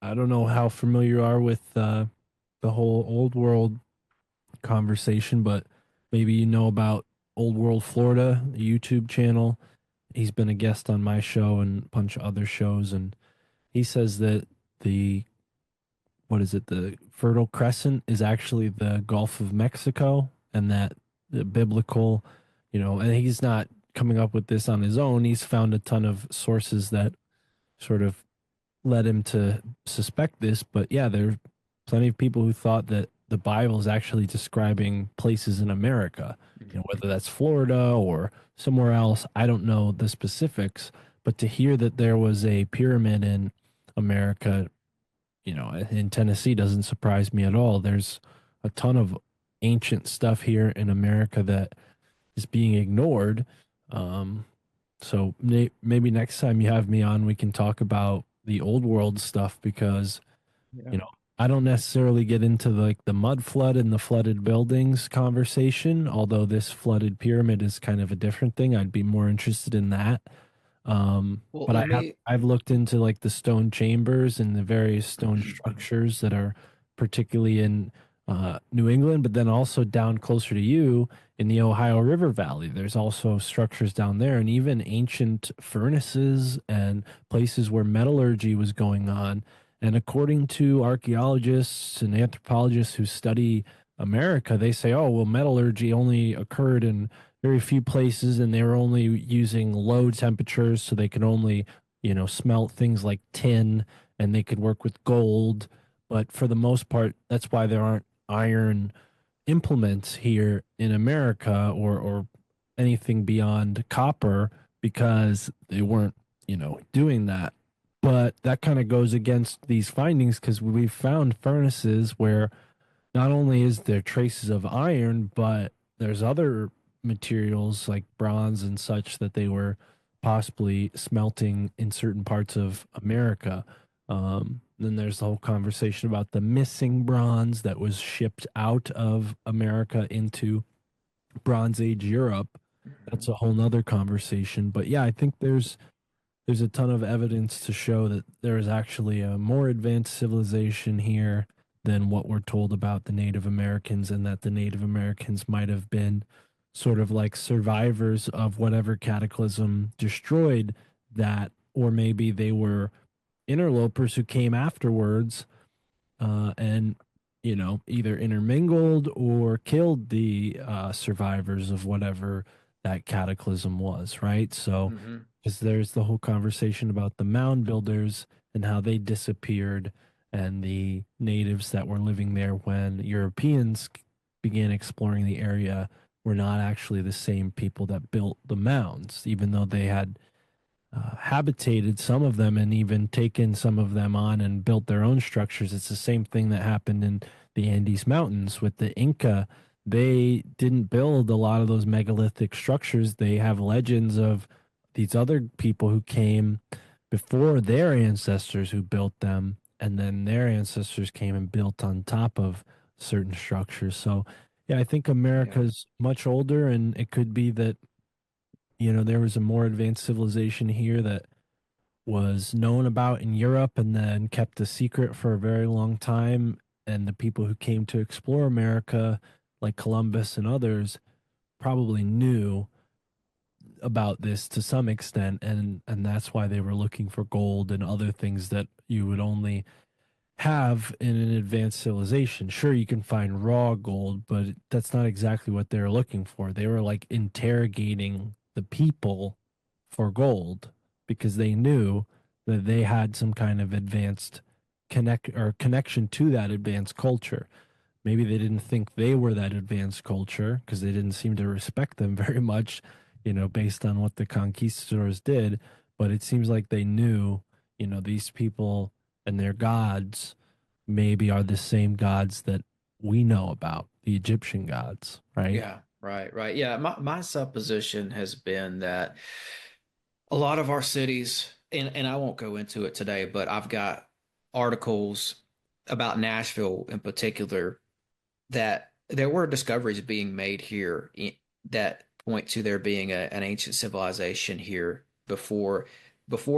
I don't know how familiar you are with the whole old world conversation, but maybe you know about Old World Florida, the YouTube channel. He's been a guest on my show and a bunch of other shows, and he says that the what is it, the Fertile Crescent is actually the Gulf of Mexico, and that the biblical, and he's not coming up with this on his own. He's found a ton of sources that sort of led him to suspect this. But yeah, there are plenty of people who thought that the Bible is actually describing places in America, whether that's Florida or somewhere else. I don't know the specifics, but to hear that there was a pyramid in America, in Tennessee doesn't surprise me at all. There's a ton of ancient stuff here in America that is being ignored. So maybe next time you have me on, we can talk about the old world stuff because, Yeah. I don't necessarily get into like the mud flood and the flooded buildings conversation, although this flooded pyramid is kind of a different thing. I'd be more interested in that. Well, But let me. I've looked into like the stone chambers and the various stone structures that are particularly in New England, but then also down closer to you in the Ohio River Valley. There's also structures down there and even ancient furnaces and places where metallurgy was going on. And according to archaeologists and anthropologists who study America, they say, oh, well, metallurgy only occurred in very few places and they were only using low temperatures so they could only smelt things like tin and they could work with gold, but for the most part that's why there aren't iron implements here in America or anything beyond copper because they weren't doing that. But that kind of goes against these findings because we've found furnaces where not only is there traces of iron, but there's other materials like bronze and such that they were possibly smelting in certain parts of America. Then there's the whole conversation about the missing bronze that was shipped out of America into Bronze Age Europe. That's a whole nother conversation. But yeah, I think there's a ton of evidence to show that there is actually a more advanced civilization here than what we're told about the Native Americans, and that the Native Americans might have been sort of like survivors of whatever cataclysm destroyed that, or maybe they were interlopers who came afterwards and either intermingled or killed the survivors of whatever that cataclysm was, right? So Mhm. because there's the whole conversation about the mound builders and how they disappeared, and the natives that were living there when Europeans began exploring the area were not actually the same people that built the mounds, even though they had habitated some of them and even taken some of them on and built their own structures. It's the same thing that happened in the Andes Mountains with the Inca. They didn't build a lot of those megalithic structures. They have legends of these other people who came before their ancestors who built them, and then their ancestors came and built on top of certain structures. So, yeah, I think Yeah. America's much older, and it could be that there was a more advanced civilization here that was known about in Europe and then kept a secret for a very long time. And the people who came to explore America, like Columbus and others, probably knew about this to some extent, and that's why they were looking for gold and other things that you would only have in an advanced civilization. Sure, you can find raw gold, but that's not exactly what they were looking for. They were like interrogating the people for gold because they knew that they had some kind of advanced connection to that advanced culture. Maybe they didn't think they were that advanced culture because they didn't seem to respect them very much, based on what the conquistadors did. But it seems like they knew, these people and their gods maybe are the same gods that we know about, the Egyptian gods, right? Yeah, right. Yeah, my supposition has been that a lot of our cities, and I won't go into it today, but I've got articles about Nashville in particular that there were discoveries being made here that point to there being an ancient civilization here before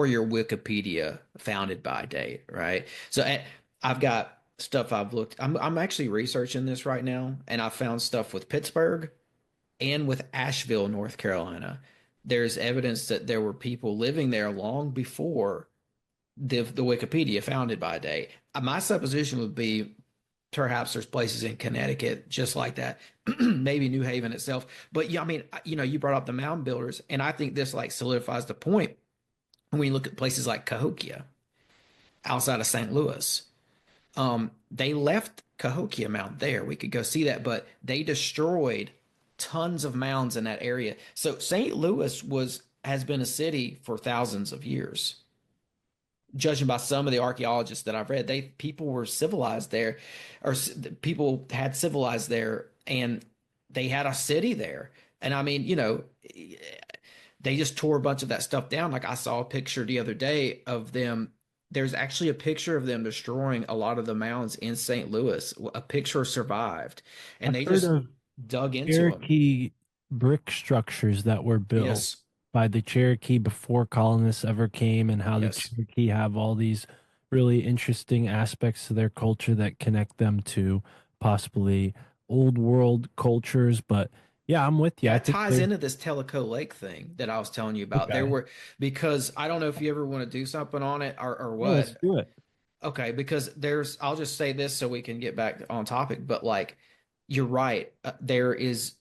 your Wikipedia founded by date, right? So I've got stuff I've looked. I'm actually researching this right now, and I found stuff with Pittsburgh and with Asheville, North Carolina. There's evidence that there were people living there long before the Wikipedia founded by date. My supposition would be perhaps there's places in Connecticut just like that, maybe New Haven itself. But yeah, I mean, you brought up the mound builders, and I think this like solidifies the point when you look at places like Cahokia outside of St. Louis. They left Cahokia Mound there. We could go see that, but they destroyed tons of mounds in that area. So St. Louis has been a city for thousands of years. Judging by some of the archaeologists that I've read, people were civilized there, or people had civilized there, and they had a city there. And I mean, they just tore a bunch of that stuff down. Like I saw a picture the other day of them. There's actually a picture of them destroying a lot of the mounds in St. Louis. A picture survived, and I've they heard just of dug into them. Cherokee brick structures that were built Yes, by the Cherokee before colonists ever came, and how the yes. Cherokee have all these really interesting aspects to their culture that connect them to possibly old world cultures. But yeah, I'm with you. Yeah, I it think ties they're into this Tellico Lake thing that I was telling you about. There okay. were because I don't know if you ever want to do something on it or Yeah, let's what. do it. Okay, because I'll just say this so we can get back on topic, but like you're right. There is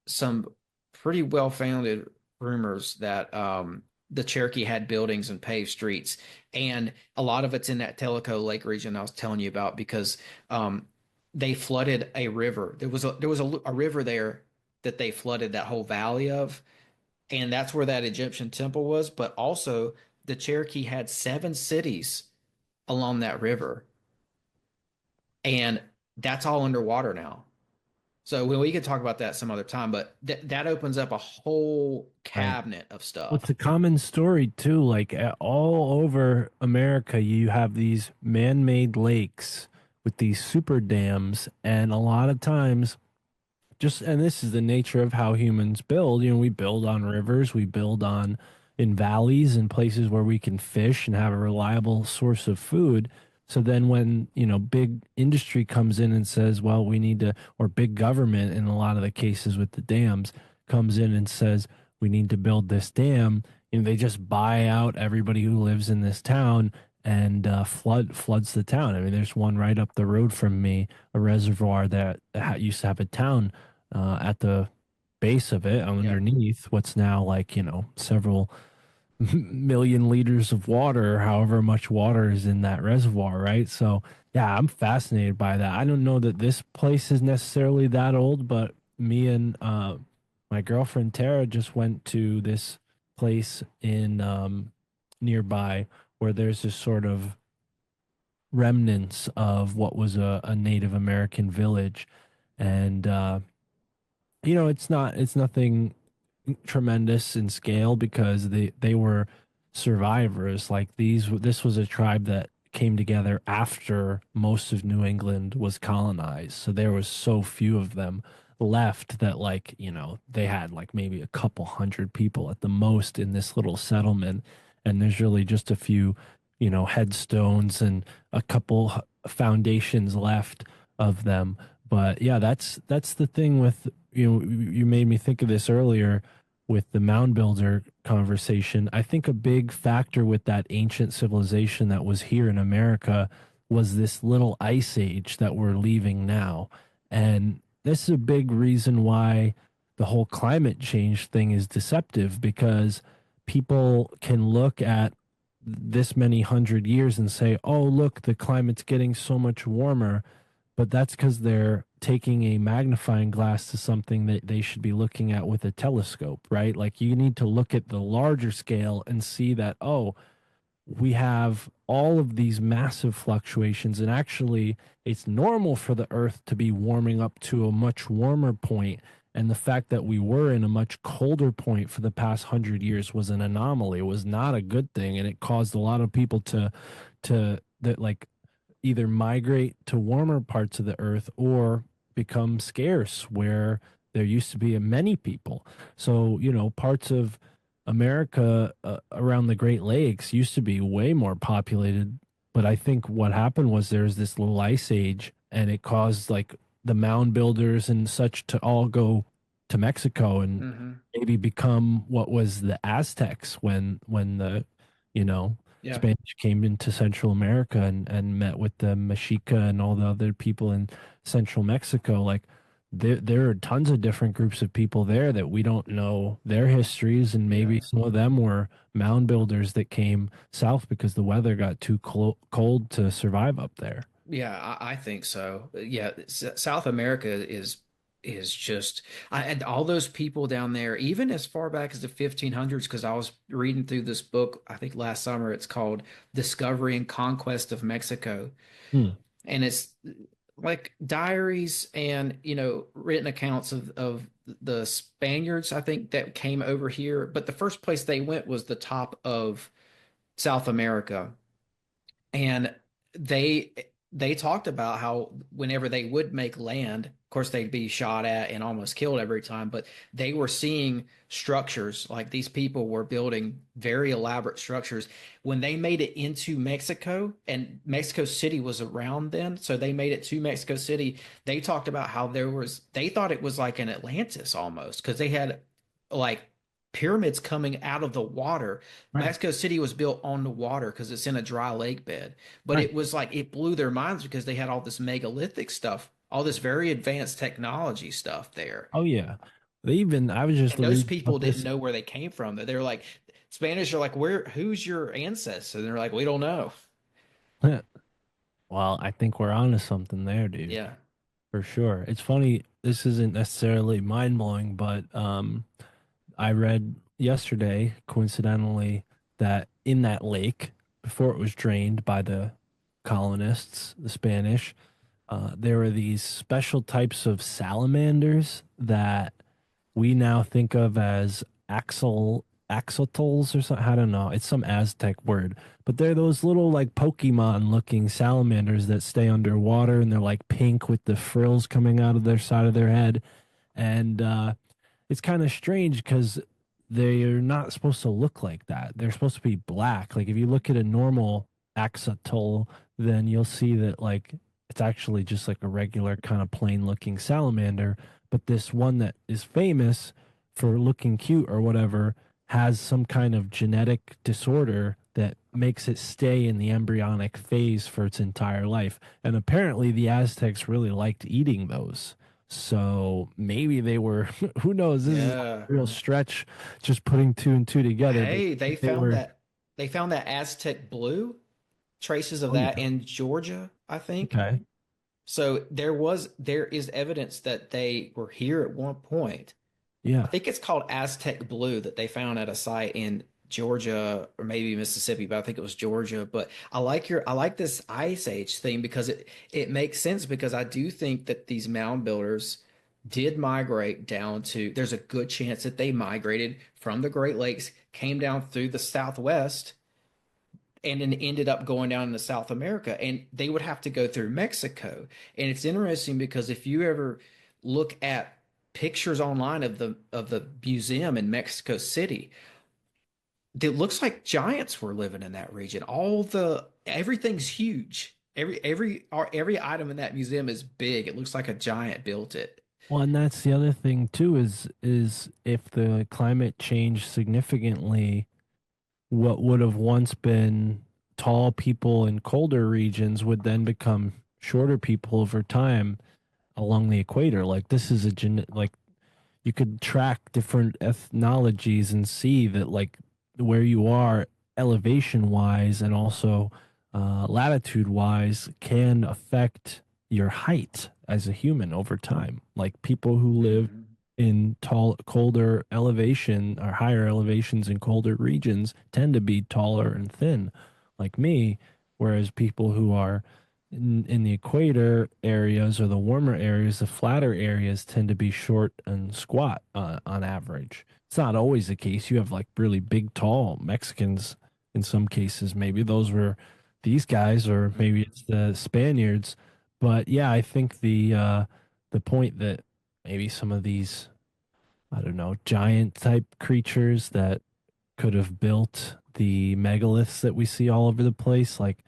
some pretty well-founded rumors that the Cherokee had buildings and paved streets, and a lot of it's in that Tellico Lake region I was telling you about because they flooded a river. There was a river there that they flooded that whole valley of, and that's where that Egyptian temple was. But also, the Cherokee had 7 cities along that river, and that's all underwater now. So we could talk about that some other time, but that opens up a whole Right. cabinet of Well, it's stuff. a common story too. Like all over America, you have these man-made lakes with these super dams, and a lot of times, and this is the nature of how humans build. We build on rivers, we build on in valleys and places where we can fish and have a reliable source of food. So then when, big industry comes in and says, well, we need to, or big government in a lot of the cases with the dams comes in and says, we need to build this dam, they just buy out everybody who lives in this town and floods the town. I mean, there's one right up the road from me, a reservoir that used to have a town at the base of it Yep. underneath what's now like, several million liters of water, however much water is in that reservoir, right? So, yeah, I'm fascinated by that. I don't know that this place is necessarily that old, but me and my girlfriend Tara just went to this place in nearby where there's this sort of remnants of what was a Native American village. And it's nothing tremendous in scale because they were survivors. Like this was a tribe that came together after most of New England was colonized. So there was so few of them left that, like, they had like maybe a couple hundred people at the most in this little settlement, and there's really just a few, headstones and a couple foundations left of them. But yeah, that's the thing with, you made me think of this earlier with the mound builder conversation. I think a big factor with that ancient civilization that was here in America was this little ice age that we're leaving now. And this is a big reason why the whole climate change thing is deceptive, because people can look at this many hundred years and say, oh, look, the climate's getting so much warmer. But that's because they're taking a magnifying glass to something that they should be looking at with a telescope, right? Like you need to look at the larger scale and see that, oh, we have all of these massive fluctuations, and actually it's normal for the earth to be warming up to a much warmer point, and the fact that we were in a much colder point for the past 100 years was an anomaly. It was not a good thing, and it caused a lot of people to that like either migrate to warmer parts of the earth or become scarce where there used to be many people. So, parts of America around the Great Lakes used to be way more populated. But I think what happened was there's this little ice age, and it caused like the mound builders and such to all go to Mexico and Mm-hmm. maybe become what was the Aztecs when the, you know, Yeah. Spanish came into Central America and met with the Mexica and all the other people in Central Mexico. Like there are tons of different groups of people there that we don't know their histories, and maybe Yeah. some of them were mound builders that came south because the weather got too cold to survive up there. Yeah, I think so. Yeah, South America is just I and all those people down there, even as far back as the 1500s, because I was reading through this book, I think last summer, it's called Discovery and Conquest of Mexico. Hmm. And it's like diaries and, written accounts of the Spaniards, I think, that came over here. But the first place they went was the top of South America, and they they talked about how whenever they would make land, of course they'd be shot at and almost killed every time, but they were seeing structures, like these people were building very elaborate structures when they made it into Mexico, and Mexico City was around then, so they made it to Mexico City. They talked about how they thought it was like an Atlantis almost, because they had like pyramids coming out of the water. Right. Mexico City was built on the water because it's in a dry lake bed. But Right. it was like it blew their minds because they had all this megalithic stuff, all this very advanced technology stuff there. Oh yeah. I was just And those reading people about didn't this. know where they came from. They're like, Spanish are like, who's your ancestor? And they're like, we don't know. Well, I think we're onto something there, dude. Yeah. For sure. It's funny, this isn't necessarily mind blowing, but I read yesterday, coincidentally, that in that lake, before it was drained by the colonists, the Spanish, there were these special types of salamanders that we now think of as axolotls or something. I don't know. It's some Aztec word, but they're those little like Pokemon looking salamanders that stay underwater, and they're like pink with the frills coming out of their side of their head. And it's kind of strange because they're not supposed to look like that. They're supposed to be black. Like if you look at a normal axolotl, then you'll see that like it's actually just like a regular kind of plain looking salamander. But this one that is famous for looking cute or whatever has some kind of genetic disorder that makes it stay in the embryonic phase for its entire life. And apparently the Aztecs really liked eating those. So maybe they were, who knows? This is a Yeah. real stretch just putting two and two together. But Hey, they they found were, that they found that Aztec blue, traces of oh, that yeah. in Georgia, I think. Okay. So there is evidence that they were here at one point. I Yeah. think it's called Aztec blue that they found at a site in Georgia or maybe Mississippi, but I think it was Georgia. But I like this Ice Age thing because it makes sense, because I do think that these mound builders did migrate down to, there's a good chance that they migrated from the Great Lakes, came down through the Southwest, and then ended up going down into South America, and they would have to go through Mexico. And it's interesting because if you ever look at pictures online of the museum in Mexico City, it looks like giants were living in that region. Everything's huge. Every item in that museum is big. It looks like a giant built it. Well, and that's the other thing too is if the climate changed significantly, what would have once been tall people in colder regions would then become shorter people over time along the equator. Like this is like you could track different ethnologies and see that like where you are elevation wise and also latitude wise can affect your height as a human over time. Like people who live Mhm. in colder elevation or higher elevations in colder regions tend to be taller and thin, like me, whereas people who are in the equator areas or the warmer areas, the flatter areas tend to be short and squat on average. It's not always the case. You have like really big, tall Mexicans in some cases. Maybe those were these guys, or maybe Mhm. it's the Spaniards. But yeah, I think the point that maybe some of these, I don't know, giant type creatures that could have built the megaliths that we see all over the place, like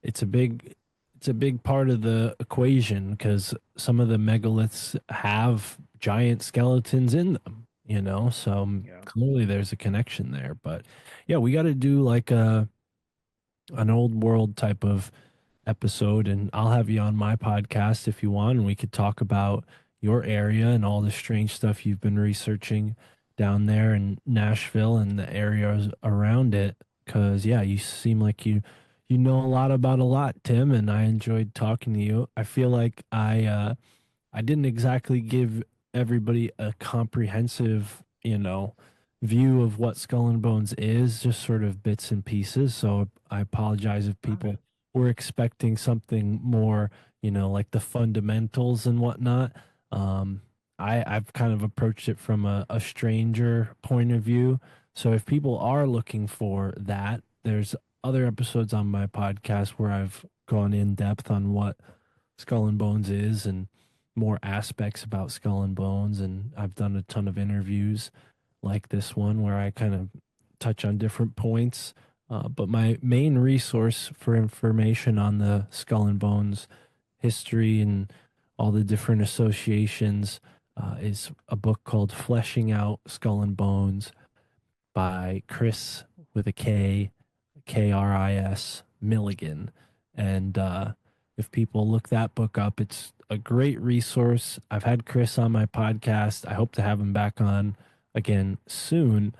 it's a big it's a big part of the equation because some of the megaliths have giant skeletons in them, so Yeah. clearly there's a connection there. But yeah, we got to do like an old world type of episode, and I'll have you on my podcast if you want, and we could talk about your area and all the strange stuff you've been researching down there in Nashville and the areas around it. Because yeah, you seem like you know a lot about a lot, Tim, and I enjoyed talking to you. I feel like I didn't exactly give everybody a comprehensive, view of what Skull and Bones is, just sort of bits and pieces. So I apologize if All people right. were expecting something more, like the fundamentals and whatnot. Um, I've kind of approached it from a stranger point of view. So if people are looking for that, there's other episodes on my podcast where I've gone in depth on what Skull and Bones is and more aspects about Skull and Bones. And I've done a ton of interviews like this one where I kind of touch on different points. But my main resource for information on the Skull and Bones history and all the different associations is a book called Fleshing Out Skull and Bones by Chris with a K, Kris Milligan. And if people look that book up, it's a great resource. I've had Chris on my podcast. I hope to have him back on again soon.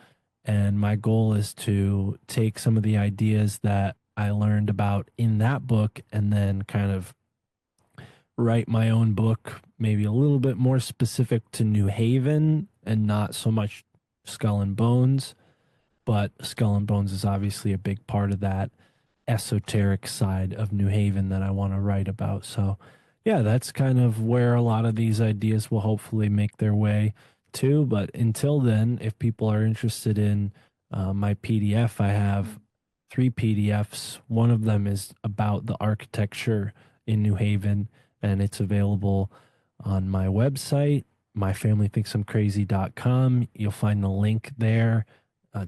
And my goal is to take some of the ideas that I learned about in that book and then kind of write my own book, maybe a little bit more specific to New Haven and not so much Skull and Bones. But Skull and Bones is obviously a big part of that esoteric side of New Haven that I want to write about. So, yeah, that's kind of where a lot of these ideas will hopefully make their way to. But until then, if people are interested in my PDF, I have 3 PDFs. One of them is about the architecture in New Haven, and it's available on my website, myfamilythinksimcrazy.com. You'll find the link there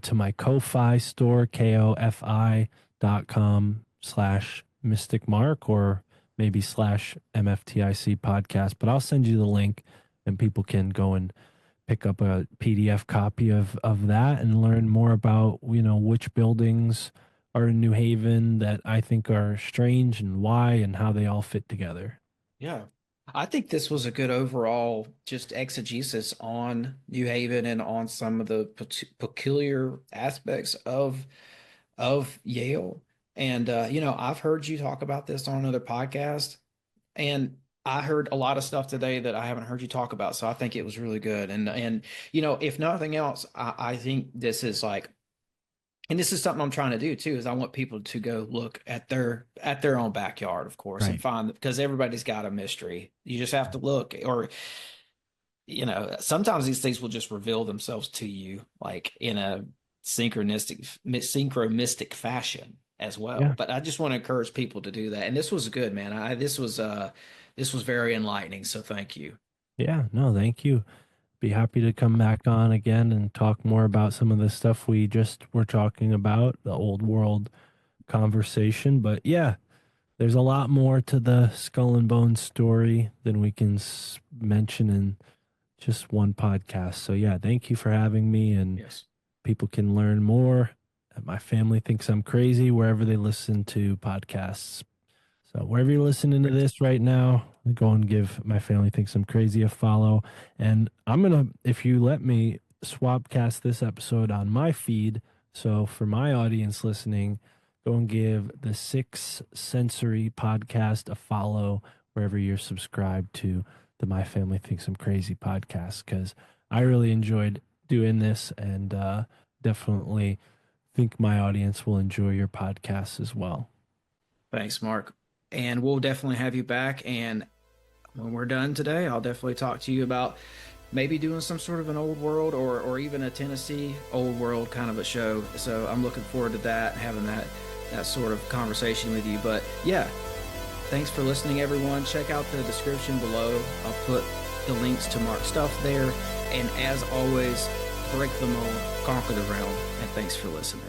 to my Ko-Fi store, kofi.com/Mystic Mark, or maybe /MFTIC podcast. But I'll send you the link and people can go and pick up a PDF copy of that and learn more about, which buildings are in New Haven that I think are strange and why and how they all fit together. Yeah. I think this was a good overall just exegesis on New Haven and on some of the peculiar aspects of Yale. And I've heard you talk about this on another podcast, and I heard a lot of stuff today that I haven't heard you talk about. So I think it was really good. And if nothing else, I think this is like, and this is something I'm trying to do too, is I want people to go look at their own backyard, of course, and Right. find, because everybody's got a mystery. You just have to look, or sometimes these things will just reveal themselves to you, like in a synchronistic fashion as well. Yeah. But I just want to encourage people to do that. And this was good, man. This was very enlightening. So thank you. Yeah. No, thank you. Be happy to come back on again and talk more about some of the stuff we just were talking about, the old world conversation. But yeah, there's a lot more to the Skull and Bones story than we can mention in just one podcast. So yeah, thank you for having me, and Yes. people can learn more. My family thinks I'm crazy wherever they listen to podcasts. So wherever you're listening to Perfect. this right now, go and give My Family Thinks I'm Crazy a follow. And I'm gonna, if you let me, swapcast this episode on my feed So for my audience listening, go and give the Six Sensory podcast a follow wherever you're subscribed to the My Family Thinks I'm Crazy podcast, because I really enjoyed doing this, and definitely think my audience will enjoy your podcast as well. Thanks, Mark. And we'll definitely have you back. And when we're done today, I'll definitely talk to you about maybe doing some sort of an old world or even a Tennessee old world kind of a show. So I'm looking forward to that, having that sort of conversation with you. But yeah, thanks for listening, everyone. Check out the description below. I'll put the links to Mark's stuff there. And as always, break the mold, conquer the realm, and thanks for listening.